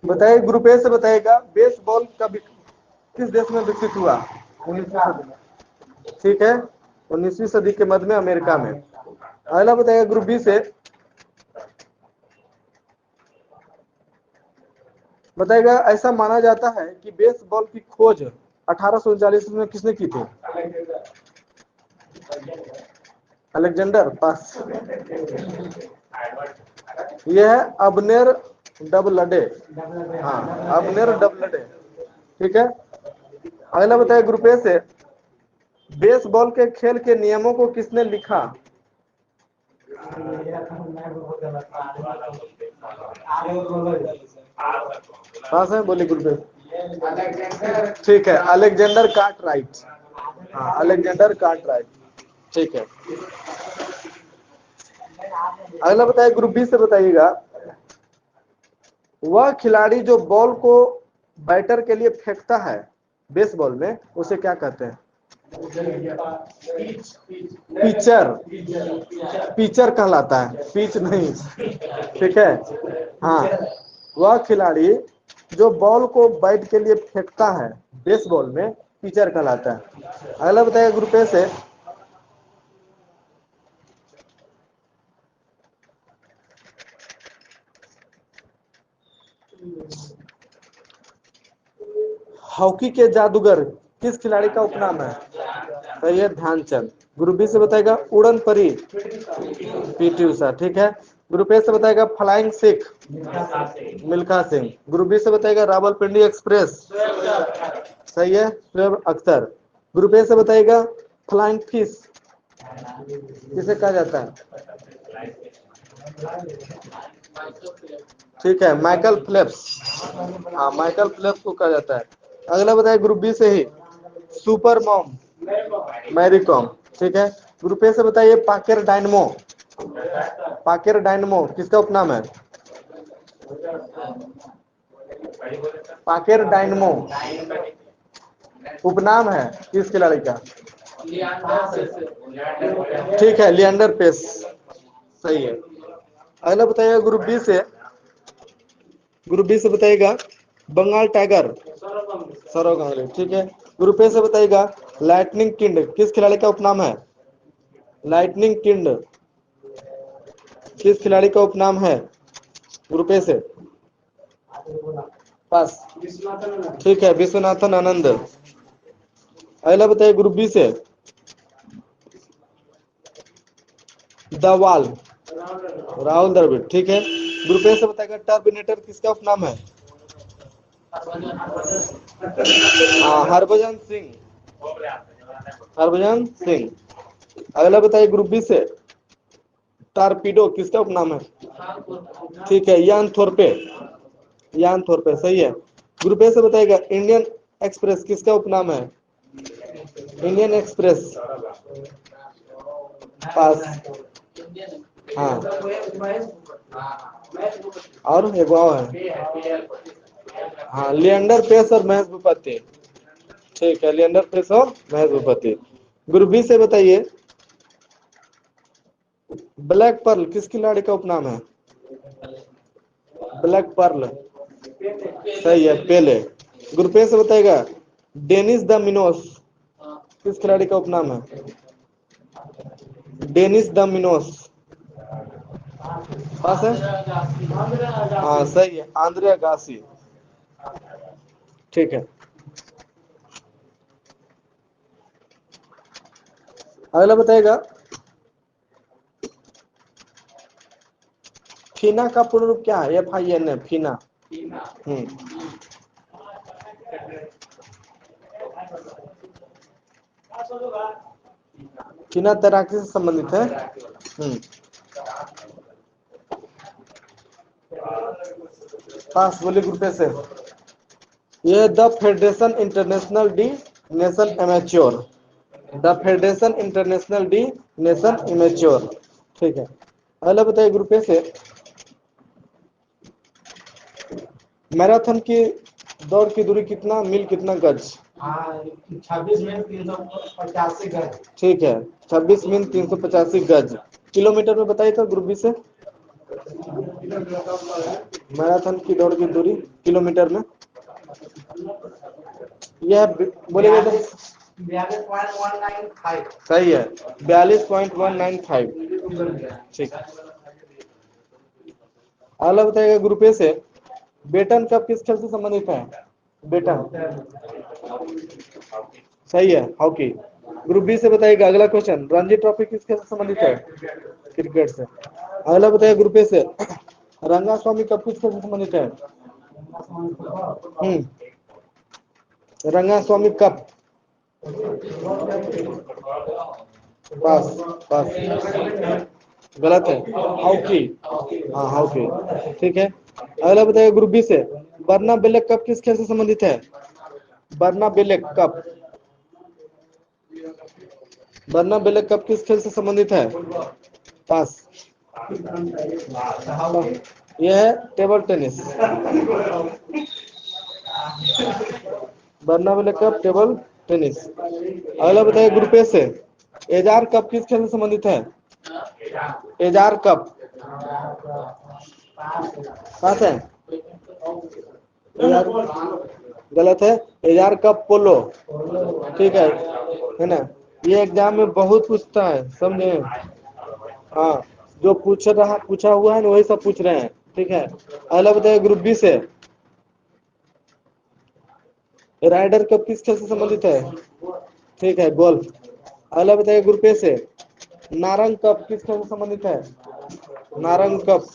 बताइए ग्रुप ए से, बताइएगा बेसबॉल कब किस देश में विकसित हुआ? 19वीं सदी में। ठीक है, 19वीं सदी के मध्य में अमेरिका में। अगला बताइएगा ग्रुप बी से, बताइएगा ऐसा माना जाता है कि बेसबॉल की खोज 1839 में किसने की थी? अलेक्जेंडर पास। यह है अबनेर डबलडे। हाँ, अबनेर डबलडे। ठीक है। अगला बताइए ग्रुप ए से, बेसबॉल के खेल के नियमों को किसने लिखा? पास है, बोलिए ग्रुप ए। ठीक है, अलेक्जेंडर कार्टराइट। हाँ, अलेक्जेंडर कार्टराइट। ठीक है। अगला बताइए ग्रुप बी से, बताइएगा वह खिलाड़ी जो बॉल को बैटर के लिए फेंकता है बेसबॉल में, उसे क्या कहते हैं? पिचर कहलाता है, पिच नहीं। ठीक है। हाँ, वह खिलाड़ी जो बॉल को बैट के लिए फेंकता है बेसबॉल में, पिचर कहलाता है। अगला बताइए ग्रुप ए से, हॉकी के जादूगर किस खिलाड़ी का उपनाम है? सही है, ध्यानचंद। ग्रुप बी से बताएगा उड़न परी, पीटी उषा। ठीक है। ग्रुप ए से बताएगा flying Sikh, Milkha Singh. Group B से बताएगा रावलपिंडी एक्सप्रेस। सही है, शोएब अख्तर। ग्रुप ए से बताएगा फ्लाइंग फिश किसे कहा जाता है? ठीक है, माइकल फेल्प्स। हाँ, माइकल फेल्प्स को कहा जाता है। अगला बताइए ग्रुप बी से ही, सुपर मॉम, मैरी कॉम। ठीक है। ग्रुप ए से बताइए पाकेर डायनमो किसका उपनाम है? पाकेर डायनमो उपनाम है किस खिलाड़ी का? ठीक है, लिएंडर पेस, सही है। अगला बताइएगा ग्रुप बी से बताइएगा बंगाल टाइगर, सौरव गांगुली, ठीक है। ग्रुप ए से बताइएगा लाइटनिंग किंड किस खिलाड़ी का उपनाम है? लाइटनिंग किंड किस खिलाड़ी का उपनाम है ग्रुप ए से? पास, ठीक है, विश्वनाथन आनंद। अगला बताइए ग्रुप बी से द वॉल, राहुल द्रविड़, ठीक है। ग्रुप ए से बताइएगा टर्मिनेटर किसका उपनाम है? हाँ, हरभजन सिंह, हरभजन सिंह। अगला बताइए ग्रुप बी से टारपीडो किसका उपनाम है? ठीक है, यान थोरपे, यान थोरपे, सही है। ग्रुप ए से बताइएगा इंडियन एक्सप्रेस किसका उपनाम है? इंडियन एक्सप्रेस, पास, हाँ, और एक और है, हाँ, लिएंडर पेस और महेश भूपति, ठीक है, लिएंडर पेस और महेश भूपति। ग्रुप बी से बताइए ब्लैक पर्ल किस खिलाड़ी का उपनाम है? ब्लैक पर्ल, सही है, पेले। ग्रुप ए से बताइएगा डेनिस द मिनोस किस खिलाड़ी का उपनाम है? डेनिस द मिनोस, पास है, हाँ, सही है, आंद्रे अगासी, ठीक है। अगला बताइएगा फीना का पूर्ण रूप क्या है? FINA, फीना। फीना तैराकी से संबंधित है। पास, बोली ग्रुप ए से ये the federation international D nation amateur, the federation international D nation immature, ठीक है। अगला बताइए ग्रुप ए से मैराथन की दौड़ की दूरी कितना मील कितना गज? 26 मील 385 गज, ठीक है, 26 मील 385 गज। किलोमीटर में बताइए तो ग्रुप बी से मैराथन की दौड़ की दूरी किलोमीटर में, यह बोलेगा तो 42.195, सही है, 42.195, ठीक। अगला बताइएगा ग्रुप ए से बेटन कप किस खेल से संबंधित है? बेटन, सही है, हॉकी। ग्रुप बी से बताइएगा अगला क्वेश्चन रणजी ट्रॉफी किस खेल से संबंधित है? क्रिकेट से। अगला बताइए ग्रुप ए से रंगास्वामी कप किस खेल से संबंधित है? रंगास्वामी कप, पास, पास, गलत है, हॉकी, हाँ, हॉकी, ठीक है। अगला बताइए ग्रुप बी से बर्ना बेलेक कप किस खेल से संबंधित है? बर्ना बेलेक कप, बर्ना बेलेक कप किस खेल से संबंधित है? पास, यह है टेबल टेनिस, बर्ना बेलेक कप टेबल टेनिस। अगला बताइए ग्रुप ए से एजार कप किस खेल से संबंधित है? एजार कप, पास है, गलत है, एजार कप पोलो, ठीक है ना। ये एग्जाम में बहुत पूछता है, समझे? हाँ, जो पूछा हुआ है ना वही सब पूछ रहे हैं, ठीक है। अगला बताइए ग्रुप बी से राइडर कप किस खेल से संबंधित है? ठीक है, गोल्फ। अगला बताइए ग्रुप ए से नारंग कप किस खेल से संबंधित है? नारंग कप,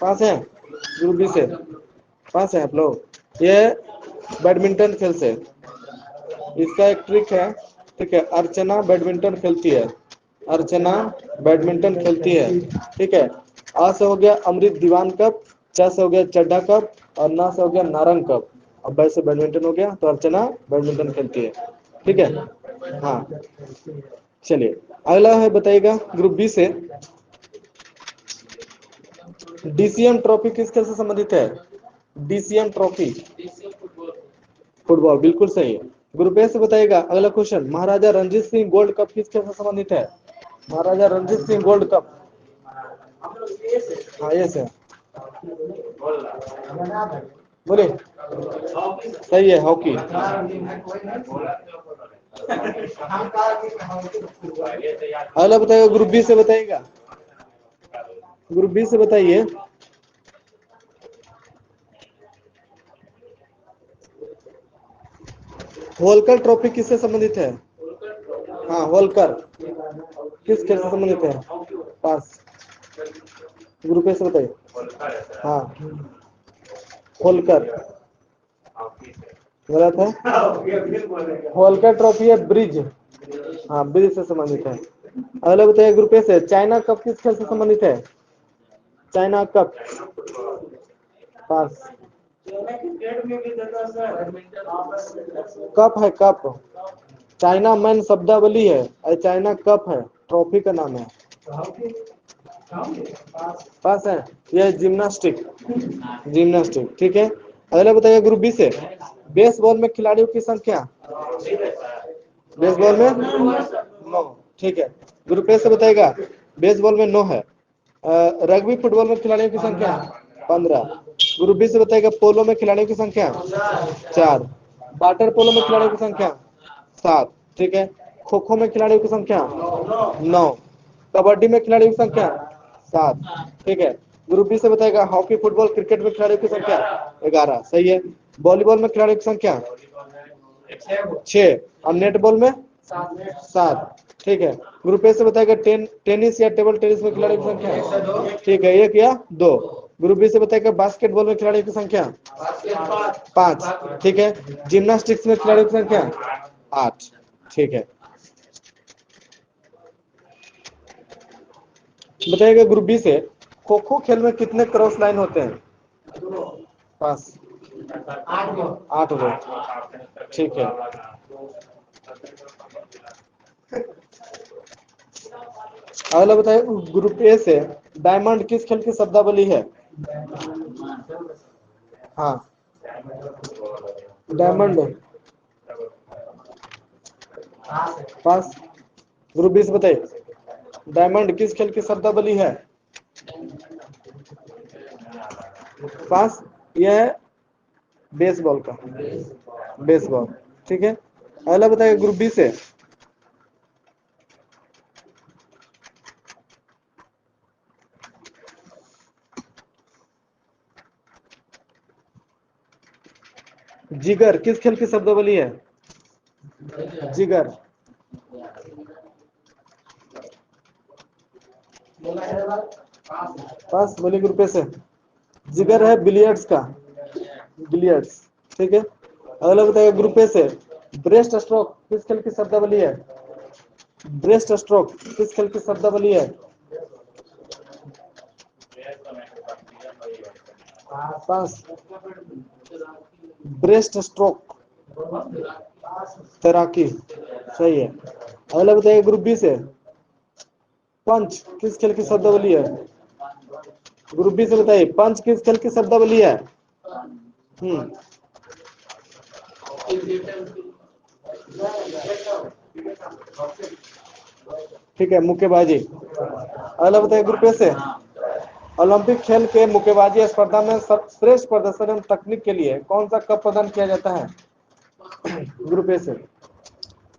पास है, ग्रुप बी से पास है आप लोग। ये बैडमिंटन खेल से, इसका एक ट्रिक है, ठीक है। अर्चना बैडमिंटन खेलती है, अर्चना बैडमिंटन खेलती है, ठीक है। आ से हो गया अमृत दीवान कप, च से हो गया चड्डा कप, और ना से हो गया नारंग कप। अब वैसे बैडमिंटन हो गया, तो अर्चना बैडमिंटन खेलती है, ठीक है, हाँ। चलिए अगला है बताइएगा ग्रुप बी से डीसीएम ट्रॉफी किस खेल से संबंधित है? डीसीएम ट्रॉफी फुटबॉल, बिल्कुल सही है। ग्रुप ए से बताइएगा अगला क्वेश्चन, महाराजा रणजीत सिंह गोल्ड कप किस खेल से संबंधित है? महाराजा रणजीत सिंह गोल्ड कप, हाँ ये से बोले सही है, हॉकी। अगला बताइएगा ग्रुप बी से बताइएगा, ग्रुप बी से बताइए होलकर ट्रॉफी किससे संबंधित है? हाँ होलकर किस खेल से संबंधित है? पास। ग्रुप ए से बताइए। हाँ होलकर गलत है, होलकर ट्रॉफी है ब्रिज, हाँ ब्रिज से संबंधित है। अगला बताइए ग्रुप ए से, चाइना कप किस खेल से संबंधित है? चाइना कप, पास। कप है कप, चाइना मैन शब्दावली है और चाइना कप है, ट्रॉफी का नाम है। पास है, यह जिम्नास्टिक, जिम्नास्टिक, ठीक है। अगला बताइए ग्रुप बी से, बेसबॉल में खिलाड़ियों की संख्या, बेसबॉल में 9, ठीक है। ग्रुप ए से बताएगा बेसबॉल में 9 है। रग्बी फुटबॉल में खिलाड़ियों की संख्या 15। ग्रुप बी से बताएगा पोलो में खिलाड़ियों की संख्या 4, वाटर पोलो में खिलाड़ियों की संख्या 7, ठीक है। खो खो में खिलाड़ियों की संख्या 9, कबड्डी में खिलाड़ियों की संख्या 7, ठीक है। ग्रुप बी से बताएगा हॉकी फुटबॉल क्रिकेट में खिलाड़ियों की संख्या 11, सही है। वॉलीबॉल में खिलाड़ियों की संख्या 6 और नेटबॉल में 7, ठीक है। ग्रुप ए से बताएगा टेनिस या टेबल टेनिस में खिलाड़ियों की संख्या, ठीक है, 1 या 2। ग्रुप बी से बताएगा बास्केटबॉल में खिलाड़ियों की संख्या 5, ठीक है। जिम्नास्टिक्स में खिलाड़ियों की संख्या 8, ठीक है। बताइएगा ग्रुप बी से खो खो खेल में कितने क्रॉस लाइन होते हैं? पास, 8 गो, ठीक है। अगला बताइए ग्रुप ए से डायमंड किस खेल की शब्दावली है? हाँ डायमंड, पास। ग्रुप बी से बताइए डायमंड किस खेल की शब्दावली है? पास, यह है बेसबॉल का, बेसबॉल, ठीक है। अगला बताइए ग्रुप बी से, जिगर किस खेल की शब्दावली है? जिगर, पास। बोलिए ग्रुप ए से, जिगर है बिलियर्ड्स का, बिलियर्ड्स, ठीक है। अगला बताइए ग्रुप ए से ब्रेस्ट स्ट्रोक किस खेल की शब्दावली है? ब्रेस्ट स्ट्रोक किस खेल की शब्दावली है? पास। ब्रेस्ट स्ट्रोक तैराकी, सही है। अगला बताइए ग्रुप बी से, पंच किस खेल की शब्दावली है? ग्रुप बी से बताइए पंच किस खेल की शब्दावली है? ठीक है, मुक्केबाजी। अगला बताइए ग्रुप ए से, ओलंपिक खेल के मुक्केबाजी स्पर्धा में श्रेष्ठ प्रदर्शन एवं तकनीक के लिए कौन सा कप प्रदान किया जाता है? ग्रुप ए से,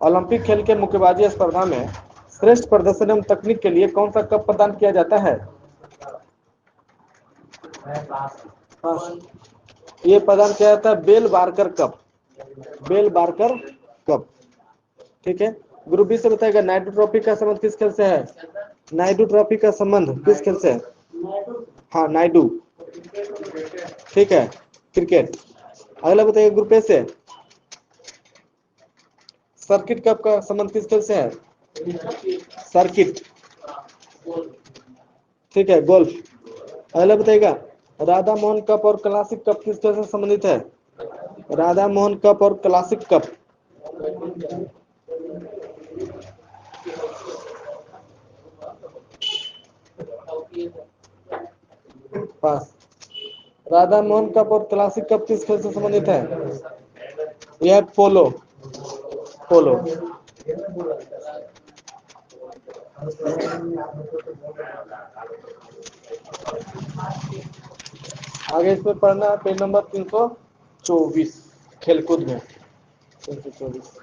ओलंपिक खेल के मुक्केबाजी स्पर्धा में श्रेष्ठ प्रदर्शन एवं तकनीक के लिए कौन सा कप प्रदान किया जाता है? ये प्रदान किया जाता है Bell Barker Cup, Bell Barker Cup, ठीक है। ग्रुप बी से बताएगा नायडू ट्रॉफी का संबंध किस खेल से है? नायडू ट्रॉफी का संबंध किस खेल से है? हाँ नायडू, ठीक है, क्रिकेट। अगला बताइए ग्रुप ए से सर्किट कप का संबंध किस खेल से है? सर्किट, ठीक है, गोल्फ। अगला बताइएगा राधा मोहन कप और क्लासिक कप किस खेल से संबंधित है? राधा मोहन कप और क्लासिक कप, पास। राधा मोहन कप और क्लासिक कप किस खेल से संबंधित है? यह पोलो। पोलो। आगे इसमें पढ़ना है पेज नंबर 324 खेलकूद में 324।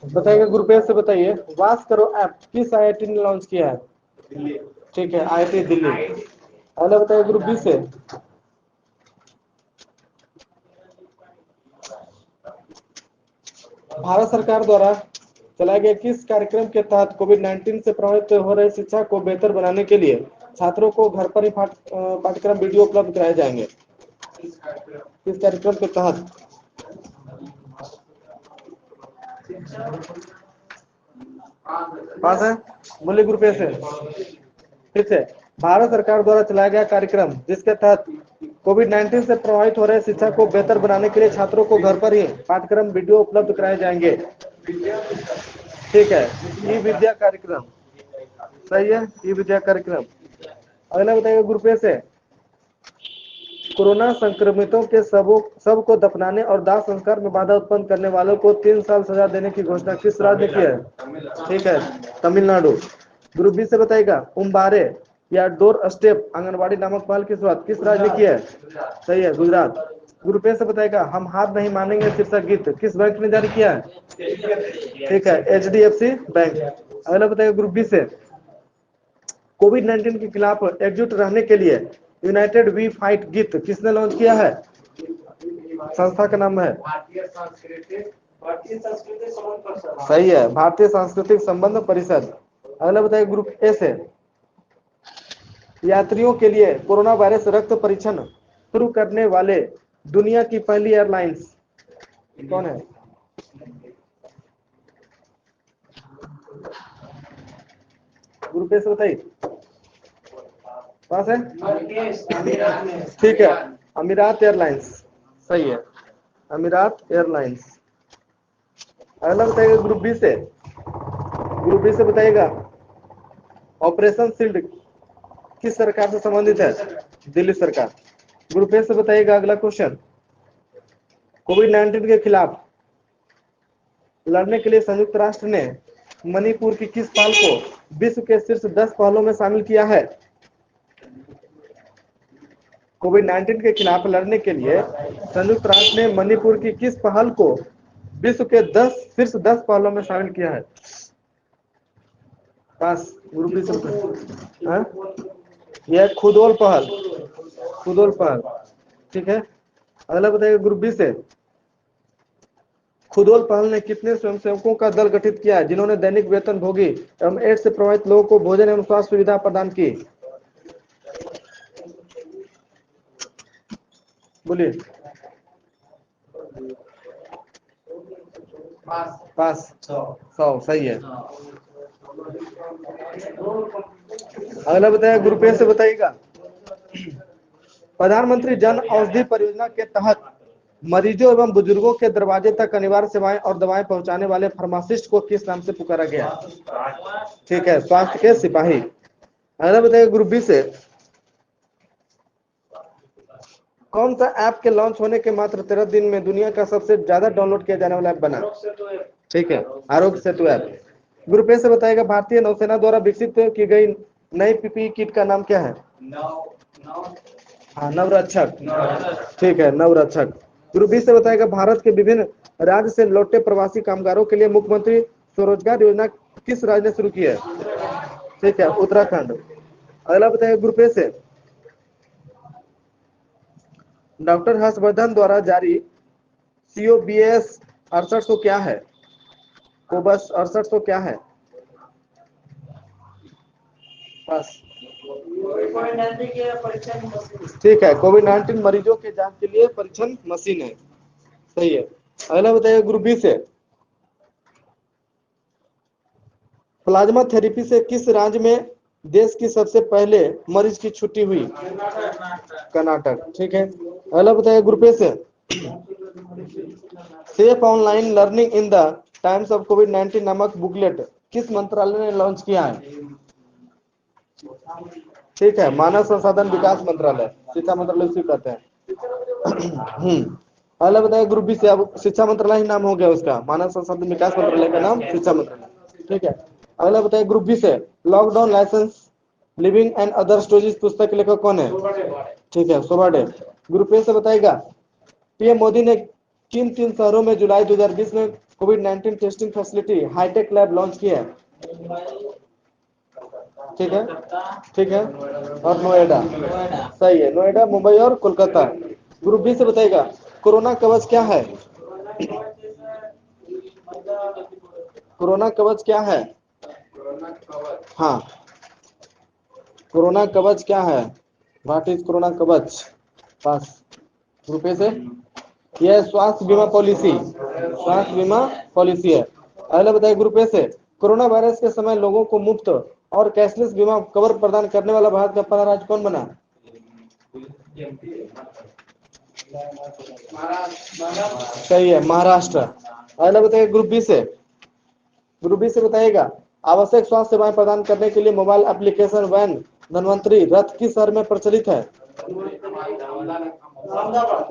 बताइए ग्रुप ए से बताइए, वास करो ऐप किस आईआईटी ने लॉन्च किया है? ठीक है, आईआईटी दिल्ली। अगला बताइए ग्रुप बी से, भारत सरकार द्वारा चलाए गए किस कार्यक्रम के तहत कोविड-19 से प्रभावित हो रही शिक्षा को बेहतर बनाने के लिए छात्रों को घर पर ही पाठ्यक्रम वीडियो उपलब्ध कराए जाएंगे? किस कार्यक्रम के तहत? पास है? बोलिए ग्रुप ए से। ठीक है, भारत सरकार द्वारा चलाया गया कार्यक्रम जिसके तहत कोविड-19 से प्रभावित हो रहे शिक्षा को बेहतर बनाने के लिए छात्रों को घर पर ही पाठ्यक्रम वीडियो उपलब्ध कराए जाएंगे। ठीक है, ई विद्या कार्यक्रम। सही है, ई विद्या कार्यक्रम। अगला बताइए ग्रुप ए से, कोरोना संक्रमितों के सबको दफनाने और दाह संस्कार में बाधा उत्पन्न करने वालों को 3 साल सजा देने की घोषणा किस राज्य ने की है? ठीक है, तमिलनाडु। ग्रुप बी से बताइएगा, उम्बारे या डोर स्टेप आंगनबाड़ी नामक पहल की शुरुआत किस राज्य ने की है? सही है, गुजरात। ग्रुप ए से बताइएगा, हम हार नहीं मानेंगे शीर्षक गीत किस बैंक ने जारी किया है? ठीक है, एचडीएफसी बैंक। अगला बताइएगा ग्रुप बी से, कोविड-19 के खिलाफ एकजुट रहने के लिए यूनाइटेड वी फाइट गीत किसने लॉन्च किया है? संस्था का नाम है? सही है, भारतीय सांस्कृतिक संबंध परिषद। अगला बताइए ग्रुप ए से, यात्रियों के लिए कोरोना वायरस रक्त परीक्षण शुरू करने वाले दुनिया की पहली एयरलाइंस कौन है? ग्रुप ए से बताइए, पास है? ठीक है, अमीरात एयरलाइंस। सही है, अमीरात एयरलाइंस। अगला बताइएगा ग्रुप बी से, ग्रुप बी से बताइएगा, ऑपरेशन शील्ड किस सरकार से संबंधित है? दिल्ली सरकार। ग्रुप ए से बताइएगा अगला क्वेश्चन, कोविड-19 के खिलाफ लड़ने के लिए संयुक्त राष्ट्र ने मणिपुर की किस पहल को विश्व के शीर्ष 10 पहलों में शामिल किया है? कोविड-19 के खिलाफ लड़ने के लिए संयुक्त राष्ट्र ने मणिपुर की किस पहल को विश्व के शीर्ष 10 पहलों में शामिल किया है? पास। ग्रुप बी से, यह खुदोल पहल। खुदोल पहल। ठीक है, अगला बताइए ग्रुप बी से, खुदोल पहल ने कितने स्वयंसेवकों का दल गठित किया है जिन्होंने दैनिक वेतन भोगी एवं एड्स से प्रभावित लोगों को भोजन एवं स्वास्थ्य सुविधा प्रदान की? बोलिए। पास। 100। सही है। अगला बताइए ग्रुप ए से बताइएगा, प्रधानमंत्री जन औषधि परियोजना के तहत मरीजों एवं बुजुर्गों के दरवाजे तक अनिवार्य सेवाएं और दवाएं पहुंचाने वाले फार्मासिस्ट को किस नाम से पुकारा गया? ठीक है, स्वास्थ्य के सिपाही। अगला बताइए ग्रुप बी से, कौन सा ऐप के लॉन्च होने के मात्र 13 दिन में दुनिया का सबसे ज्यादा डाउनलोड किया जाने वाला ऐप बना? ठीक है, Aarogya Setu app. Group A से बताएगा, भारतीय नौसेना द्वारा विकसित की गई नई पीपीई किट का नाम क्या है? हाँ, नवरक्षक। ठीक है, नवरक्षक। ग्रुप बी से बताएगा, भारत के विभिन्न राज्य से लौटे प्रवासी कामगारों के लिए मुख्यमंत्री स्वरोजगार योजना किस राज्य ने शुरू की है? ठीक है, उत्तराखंड। अगला बताएगा ग्रुप ए से, डॉक्टर हर्षवर्धन द्वारा जारी COVAX 6800 क्या है? कोवैक्स 6800 क्या है? बस। ठीक है, कोविड-19 मरीजों के जांच के लिए परीक्षण मशीन है। सही है। अगला बताइए ग्रुप बी से, प्लाज्मा थेरेपी से किस राज्य में देश की सबसे पहले मरीज की छुट्टी हुई कर्नाटक। ठीक है, अगला बताइए ग्रुप ए से, safe online learning in the times of Covid 19 नामक बुकलेट किस मंत्रालय ने लॉन्च किया है? ठीक है, मानव संसाधन विकास मंत्रालय, शिक्षा मंत्रालय उसी कहते हैं। अगला बताइए ग्रुप बी से, अब शिक्षा मंत्रालय ही नाम हो गया उसका, मानव संसाधन विकास मंत्रालय का नाम शिक्षा मंत्रालय। ठीक है, अगला बताइए ग्रुप बी से, lockdown licence living and other stories पुस्तक के लेखक कौन है? ठीक है, शोभा डे। ग्रुप ए से बताएगा पीएम मोदी ने किन 3 शहरों में जुलाई 2020 में कोविड-19 testing facility high tech lab launch किया है? ठीक है, ठीक है, और नोएडा, सही है, नोएडा, मुंबई और कोलकाता। ग्रुप बी से बताएगा कोरोना कवच क्या है? कोरोना कवच क्या है? हाँ, कोरोना कवच क्या है? व्हाट इज कोरोना कवच? पास। ग्रुप ए से, यह स्वास्थ्य बीमा पॉलिसी, स्वास्थ्य बीमा पॉलिसी है। अगला बताइए ग्रुप ए से, कोरोना वायरस के समय लोगों को मुफ्त और कैशलेस बीमा कवर प्रदान करने वाला भारत का पहला राज्य कौन बना? सही है, महाराष्ट्र। अगला बताइए ग्रुप बी से, ग्रुप बी से बताइएगा आवश्यक स्वास्थ्य सेवाएं प्रदान करने के लिए मोबाइल एप्लीकेशन वैन धनवंतरी रथ किस शहर में प्रचलित है?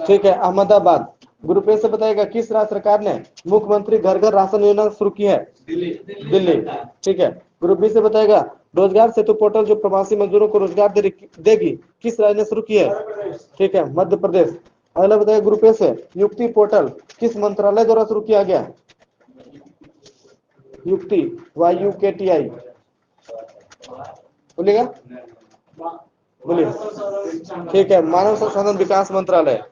ठीक है, अहमदाबाद। ग्रुप ए से बताइएगा किस राज्य सरकार ने मुख्यमंत्री घर घर राशन योजना शुरू की है? दिल्ली। ठीक है, ग्रुप बी से बताएगा रोजगार सेतु पोर्टल जो प्रवासी मजदूरों को रोजगार देगी किस राज्य ने शुरू की है? ठीक है, मध्य प्रदेश। अगला बताइए ग्रुप ए से, युक्ति पोर्टल किस मंत्रालय द्वारा शुरू किया गया? युक्ति, YUKTI, बोलिएगा, बोलिए। ठीक है, मानव संसाधन विकास मंत्रालय।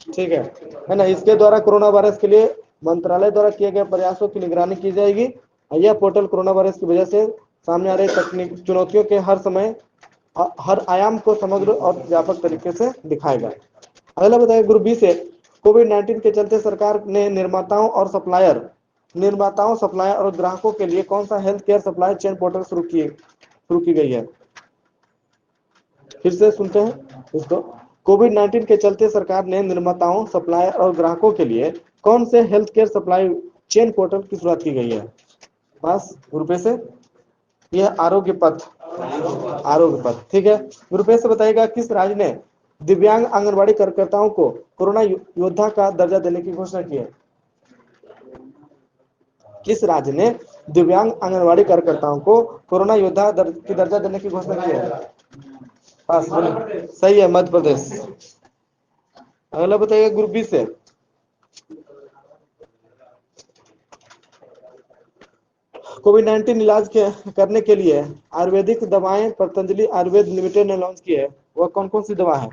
ठीक है ना, इसके द्वारा कोरोना वायरस के लिए मंत्रालय द्वारा किए गए प्रयासों की निगरानी की जाएगी। यह पोर्टल कोरोना वायरस की वजह से सामने आ रही तकनीक चुनौतियों के हर समय हर आयाम को समग्र और व्यापक तरीके से दिखाएगा। अगला बताइए ग्रुप बी से, कोविड-19 के चलते सरकार ने निर्माताओं सप्लायर और ग्राहकों के लिए कौन सा health care supply chain portal शुरू की गई है? फिर से सुनते हैं इसको, कोविड-19 के चलते सरकार ने निर्माताओं सप्लायर और ग्राहकों के लिए कौन से health care supply chain portal की शुरुआत की गई है? बस ग्रुप ए से, यह आरोग्य पथ, आरोग्य पथ। ठीक है, ग्रुप ए से बताइएगा किस राज्य ने दिव्यांग आंगनबाड़ी कार्यकर्ताओं को कोरोना योद्धा का दर्जा देने की घोषणा की है? किस राज्य ने दिव्यांग आंगनबाड़ी कार्यकर्ताओं को कोरोना योद्धा की दर्जा देने की घोषणा की है? पास, बोलिए। सही है, मध्य प्रदेश। अगला बताइएगा ग्रुप बी से, कोविड-19 इलाज करने के लिए आयुर्वेदिक दवाएं पतंजलि आयुर्वेद लिमिटेड ने लॉन्च की है, वह कौन कौन सी दवा है?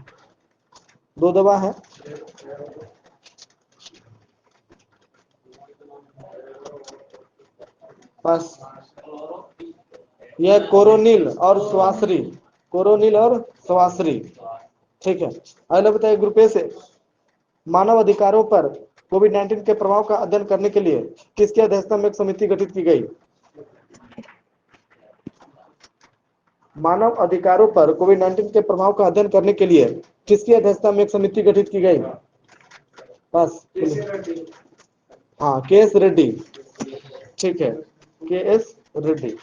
2 दवा है, बस, यह कोरोनिल और स्वाश्री, कोरोनिल और स्वाश्री। ठीक है, अगला बताइए ग्रुप ए से, मानव अधिकारों पर कोविड-19 के प्रभाव का अध्ययन करने के लिए किसकी अध्यक्षता में एक समिति गठित की गई? मानव अधिकारों पर कोविड-19 के प्रभाव का अध्ययन करने के लिए किसकी अध्यक्षता में एक समिति गठित की गई? बस, हाँ, KS रेड्डी। ठीक है, KS रेड्डी।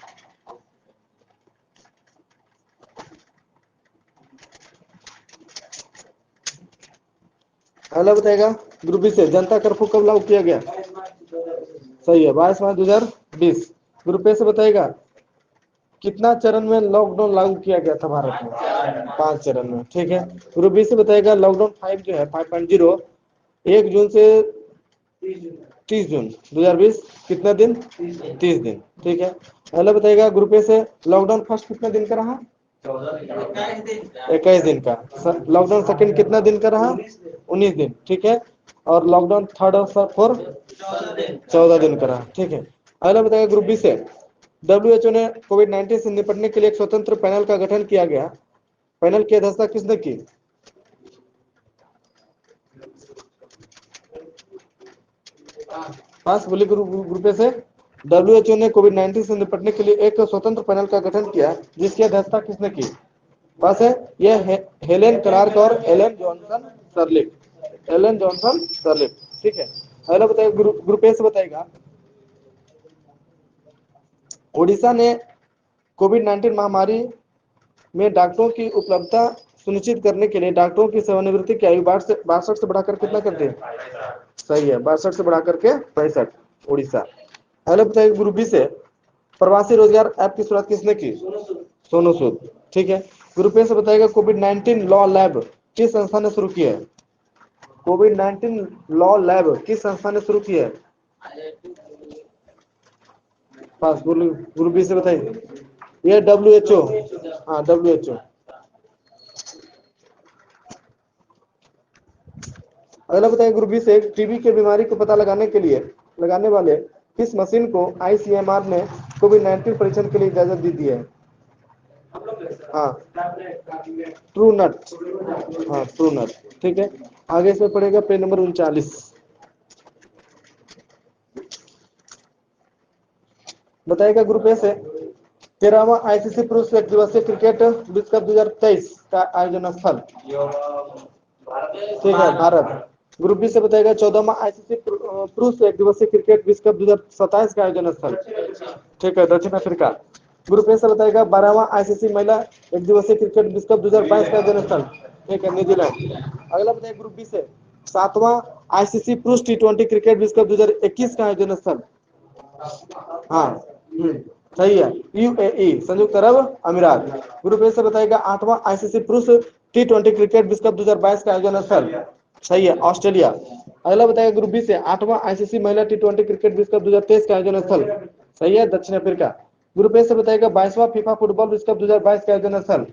अगला बताएगा ग्रुप बी से, जनता कर्फ्यू कब लागू किया गया? सही है, 22 मार्च 2020। ग्रुप ए से बताएगा कितना चरण में लॉकडाउन लागू किया गया था भारत में? 5 चरण में। ठीक है, ग्रुप बी से बताएगा लॉकडाउन 5 जो है 5.0 1 जून से 30 जून 2020 कितना दिन? 30 दिन। ठीक है, अगला बताएगा ग्रुप ए से, लॉकडाउन फर्स्ट कितना दिन का रहा? 21 दिन का। लॉकडाउन सेकंड कितना दिन का रहा? 19 दिन। ठीक है, और लॉकडाउन थर्ड और फोर्थ 14 दिन का रहा। ठीक है, अगला बताएगा ग्रुप बी से, WHO ने कोविड-19 से निपटने के लिए एक स्वतंत्र पैनल का गठन किया गया, पैनल की अध्यक्षता किसने की? पास, बोलिए ग्रुप ए से, WHO ने कोविड-19 से निपटने के लिए एक स्वतंत्र पैनल का गठन किया, जिसकी अध्यक्षता किसने की? बस है, यह हेलेन क्लार्क और एलन जॉनसन सर्लिफ। एलन जॉनसन सर्लिफ, ठीक है। अगला बताइए, ग्रुप ए से बताएगा, ओडिशा ने कोविड-19 महामारी में डॉक्टरों की उपलब्धता सुनिश्चित करने के लिए डॉक्टरों की सेवानिवृत्ति की आयु 62 से बढ़ाकर कितना कर दी? सही है, 62 से बढ़ाकर के 65, उड़ीसा। अगला बताइए, ग्रुप बी से, प्रवासी रोजगार ऐप की शुरुआत किसने की? सोनू सूद, ठीक है। ग्रुप ए से बताएगा, कोविड-19 लॉ लैब किस संस्था ने शुरू किया है? कोविड-19 लॉ लैब किस संस्था ने शुरू किया है? पास। ग्रुप बी से बताइए, ये WHO, हाँ WHO। अगला बताइए, ग्रुप बी से, टीबी के बीमारी को पता लगाने वाले किस मशीन को ICMR ने कोविड-19 परीक्षण के लिए इजाजत दी है? हाँ, ट्रूनट, हाँ ट्रूनट, ठीक है। आगे से पढ़ेगा पेज नंबर 39। बताएगा ग्रुप ए से, 13वां ICC पुरुष एक दिवसीय क्रिकेट विश्व कप 2023 का आयोजन स्थल, ठीक है, भारत। ग्रुप बी से बताएगा, 14वां ICC पुरुष एक दिवसीय क्रिकेट विश्व कप 2027 का आयोजन स्थल, ठीक है, दक्षिण अफ्रीका। ग्रुप ए से बताएगा, 12वां ICC महिला एक दिवसीय क्रिकेट विश्व कप 2022 का आयोजन स्थल, ठीक है, न्यूजीलैंड। अगला बताइए, ग्रुप बी से, 7वां ICC पुरुष T20 क्रिकेट विश्व कप 2021 का आयोजन स्थल, हाँ, सही है, UAE, संयुक्त अरब अमीरात। ग्रुप ए से बताएगा, 8वां ICC पुरुष T20 क्रिकेट विश्व कप 2022 का आयोजन स्थल, सही है, ऑस्ट्रेलिया। अगला बताएगा, ग्रुप बी से, 8वां ICC महिला T20 क्रिकेट विश्व कप 2023 का आयोजन स्थल, सही है, दक्षिण अफ्रीका। ग्रुप ए से बताएगा, 22वां फीफा फुटबॉल विश्व कप 2022 का आयोजन स्थल,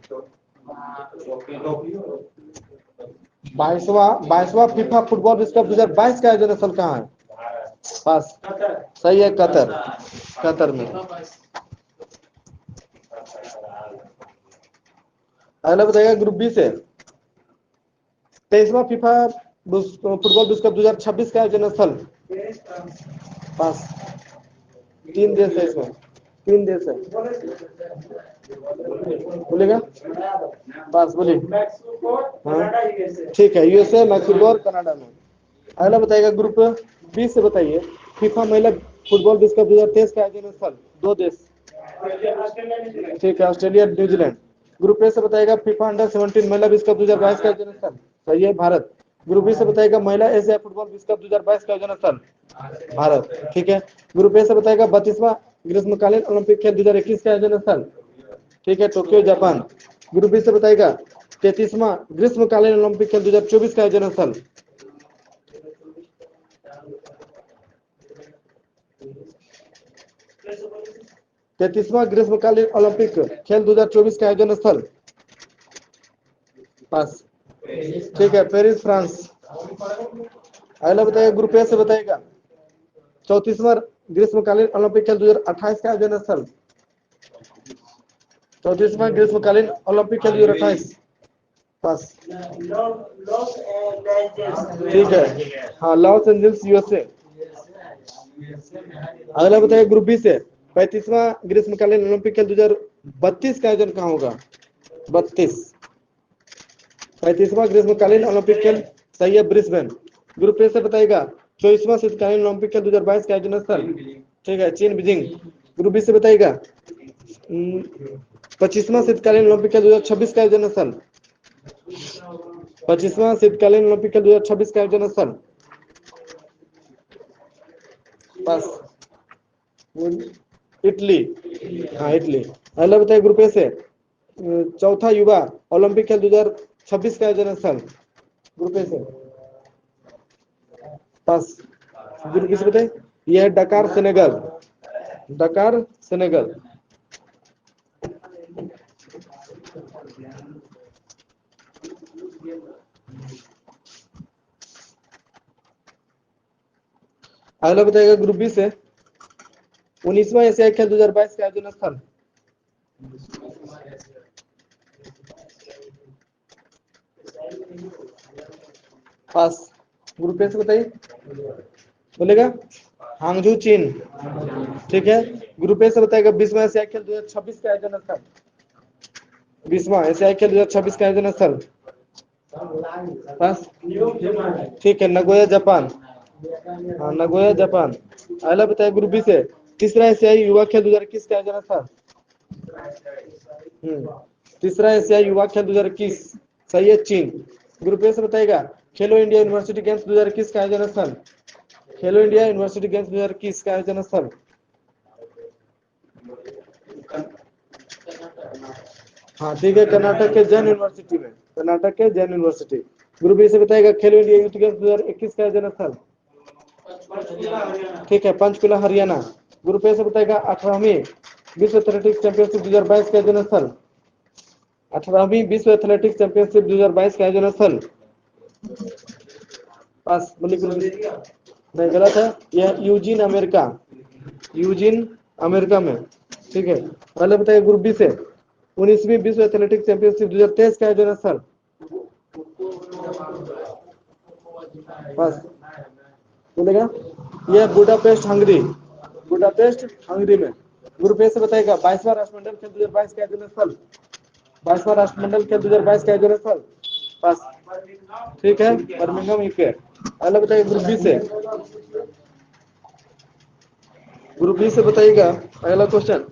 22वां फीफा फुटबॉल विश्व कप 2022 का आयोजन स्थल कहाँ है? पास, सही है, कतर में। अगला बताएगा, ग्रुप बी से, 23वां फीफा फुटबॉल विश्व कप 2026 का आयोजन स्थल, पास। 3 देश है इसमें, 3 देश है, बोलेगा पास, बोलिए। हाँ, ठीक है, USA, मैक्सिको और कनाडा में। अगला बताएगा, ग्रुप बी से बताइए, फीफा महिला फुटबॉल विश्व कप 2023 का आयोजन स्थल, 2 देश, ठीक है, ऑस्ट्रेलिया, न्यूजीलैंड। ग्रुप ए से बताएगा, फीफा अंडर 17 महिला विश्व कप 2022 का आयोजन स्थल, सही है, भारत। ग्रुप बी से बताएगा, महिला एशिया फुटबॉल विश्व कप 2022 का आयोजन स्थल, भारत, ठीक है। ग्रुप ए से बताएगा, 32वां ग्रीष्मकालीन ओलंपिक खेल 2021 का आयोजन स्थल, ठीक है, टोक्यो, जापान। ग्रुप बी से बताएगा, 33वां ग्रीष्मकालीन ओलंपिक खेल 2024 का आयोजन स्थल, तैतीसवां ग्रीष्मकालीन ओलंपिक खेल 2024 का आयोजन स्थल, पास, ठीक है, पेरिस, फ्रांस। अगला बताइए, ग्रुप ए से बताएगा, 34वां ग्रीष्मकालीन ओलंपिक खेल 2028 का आयोजन स्थल, 34वां ग्रीष्मकालीन ओलंपिक खेल 2028, पास, ठीक है, हाँ, लॉस एंजल्स, USA। अगला बताइए, ग्रुप बी से, 35वां ग्रीष्मकालीन ओलंपिक खेल 2032 का आयोजन कहाँ होगा? 35वां ग्रीष्मकालीन ओलंपिक खेल, सही है, ब्रिस्बेन। ग्रुप ए से बताएगा, 24वां शीतकालीन ओलंपिक खेल 2022 का आयोजन स्थल, ठीक है, चीन, बीजिंग। ग्रुप बी से बताएगा, 25वां शीतकालीन ओलंपिक खेल 2026 का आयोजन स्थल, 25वां शीतकालीन ओलंपिक खेल 2026 का आयोजन स्थल, बस, इटली, हाँ, इटली। अगला बताइए, ग्रुप ए से, चौथा युवा ओलंपिक खेल 2026 का आयोजन स्थल, ग्रुप ए से, पास। ग्रुप बी से बताइए, यह है डकार, सेनेगल, डकार, सेनेगल। अगला बताएगा, ग्रुप बी से, 19वां एशियाई खेल 2022 का आयोजन स्थल, पास। ग्रुप ए से बताइए, बोलेगा हांगझू, चीन, ठीक है। ग्रुप ए से बताएगा 20वां एशियाई खेल 2026 का आयोजन स्थल, 20वां एशियाई खेल 2026 का आयोजन स्थल बस, ठीक है, नगोया जापान। हाँ, नगोया जापान। अगला बताइए ग्रुप बी से तीसरा एशियाई युवा खेल 2021 का आयोजन स्थल। तीसरा एशियाई युवा खेल 2021 सही है, चीन। ग्रुप ए से बताएगा खेलो इंडिया यूनिवर्सिटी गेम्स 2021 का आयोजन स्थल, खेलो इंडिया यूनिवर्सिटी गेम्स 2021 का आयोजन स्थल। हाँ ठीक है, कर्नाटक के जैन यूनिवर्सिटी में, कर्नाटक के जैन यूनिवर्सिटी। ग्रुप बी से बताएगा खेलो इंडिया यूथ गेम्स 2021 का आयोजन स्थल, ठीक है, पंचकुला हरियाणा। ग्रुप ए से बताएगा 18वीं विश्व एथलेटिक्स चैंपियनशिप 2022 का आयोजन स्थल, 18वीं विश्व एथलेटिक्स चैंपियनशिप 2022 का आयोजन स्थल पास, नहीं गलत है, यह यूजीन अमेरिका, यूजीन अमेरिका में, ठीक है। पहले बताइए ग्रुप बी से 19वीं विश्व एथलेटिक्स चैंपियनशिप 2023 का आयोजन स्थल बस, बोलेगा यह बुडापेस्ट हंगरी, बुडापेस्ट हंगरी में। ग्रुप ए से बताएगा 22वां राष्ट्रमंडल खेल 2022 का आयोजन स्थल, 22वां राष्ट्रमंडल खेल 2022 का आयोजन स्थल बस, ठीक है, बर्मिंघम यूके। अगला बताइए ग्रुप बी से, ग्रुप बी से बताइएगा अगला क्वेश्चन,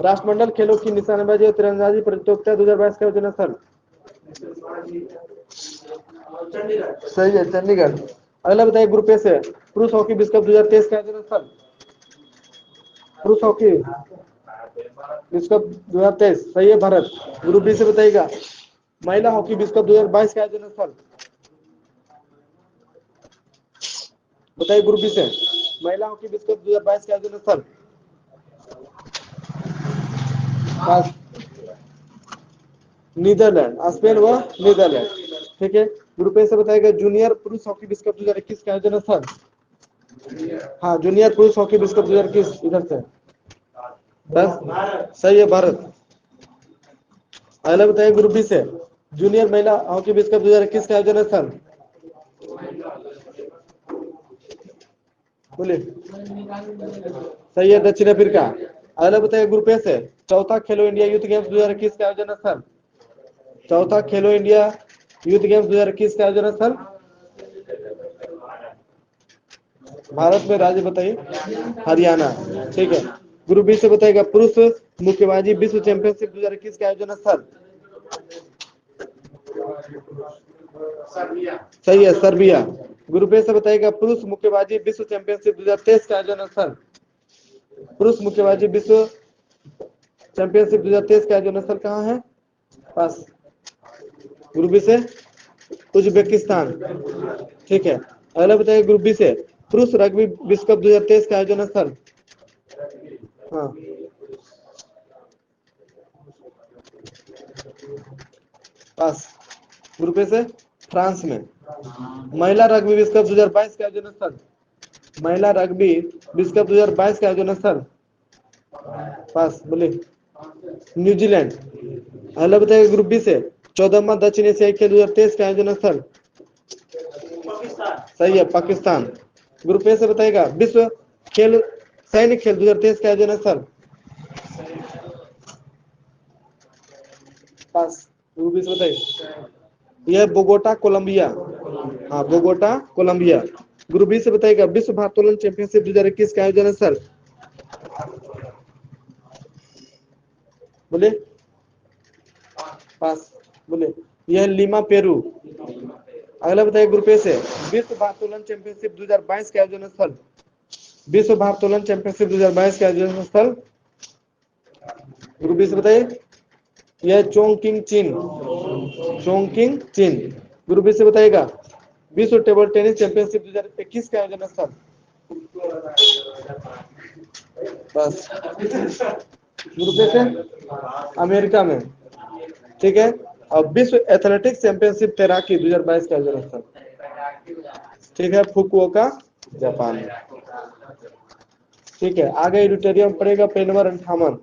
राष्ट्रमंडल खेलों की निशानेबाजी और तीरंदाजी प्रतियोगिता 2022 का आयोजन स्थल सही है, चंडीगढ़। अगला बताइए ग्रुप ए से पुरुष हॉकी विश्व कप 2023 का आयोजन स्थल, पुरुष हॉकी विश्व कप 2023 सही है, भारत। ग्रुप बी से बताइएगा महिला हॉकी विश्व कप 2022 का आयोजन स्थल, बताइए ग्रुप बी से महिला हॉकी विश्व कप 2022 का आयोजन स्थल बस, नीदरलैंड, स्पेन व नीदरलैंड, ठीक है। ग्रुप ए से बताएगा जूनियर पुरुष हॉकी विश्व कप 2021 का आयोजन स्थल, हाँ, जूनियर पुरुष हॉकी विश्व कप 2021 इधर से बस, सही है, भारत। अगला बताइए ग्रुप बी से जूनियर महिला हॉकी विश्व कप 2021 का आयोजन स्थल, बोलिए सही है, दक्षिण अफ्रीका। अगला बताइए ग्रुप ए से चौथा खेलो इंडिया यूथ गेम्स 2021 का आयोजन स्थल, चौथा खेलो इंडिया यूथ गेम्स 2021 का आयोजन स्थल भारत में, राज्य बताइए हरियाणा, ठीक है। ग्रुप बी से बताएगा पुरुष मुक्केबाजी विश्व चैंपियनशिप 2021 का आयोजन स्थल सही है, सर्बिया। ग्रुप ए से बताएगा पुरुष मुक्केबाजी विश्व चैंपियनशिप 2023 का आयोजन स्थल, पुरुष मुक्केबाजी विश्व चैंपियनशिप 2023 का आयोजन स्थल कहाँ है पास, ग्रुप बी से उज्बेकिस्तान, ठीक है। अगला बताइए ग्रुप बी से पुरुष रग्बी विश्व कप 2023 का आयोजन स्थल, हाँ पास, ग्रुप ए से फ्रांस में। महिला रग्बी विश्व कप 2022 का आयोजन स्थल, महिला रग्बी विश्व कप 2022 का आयोजन स्थल पास, बोले न्यूजीलैंड। अगला बताइए ग्रुप बी से 14वां दक्षिण एशियाई खेल 2023 का आयोजन स्थल सही है, पाकिस्तान। ग्रुप ए से बताएगा विश्व खेल सैन्य खेल 2023 का आयोजन स्थल पास, ग्रुप बी से बताइए यह बोगोटा कोलंबिया, हाँ बोगोटा कोलंबिया। ग्रुप बी से बताएगा विश्व भारोत्तोलन चैंपियनशिप 2021 का आयोजन स्थल, बोले पास, बोले यह लीमा पेरू। अगला बताइए ग्रुप ए से विश्व भारोत्तोलन चैंपियनशिप 2022 का आयोजन स्थल, विश्व भारोत्तोलन चैंपियनशिप 2022 का आयोजन स्थल ग्रुप बी से बताइए यह चोंगकिंग चीन, चोंगकिंग चीन। ग्रुप बी से बताइएगा विश्व टेबल टेनिस चैंपियनशिप 2021 का आयोजन स्थल बस, ग्रुप ए से अमेरिका में, ठीक है। और विश्व एथलेटिक्स चैंपियनशिप तैराकी 2022 का आयोजन स्थल, ठीक है, फुकुओका जापान, ठीक है। आगे यूटेरियम पड़ेगा पेज नंबर 58।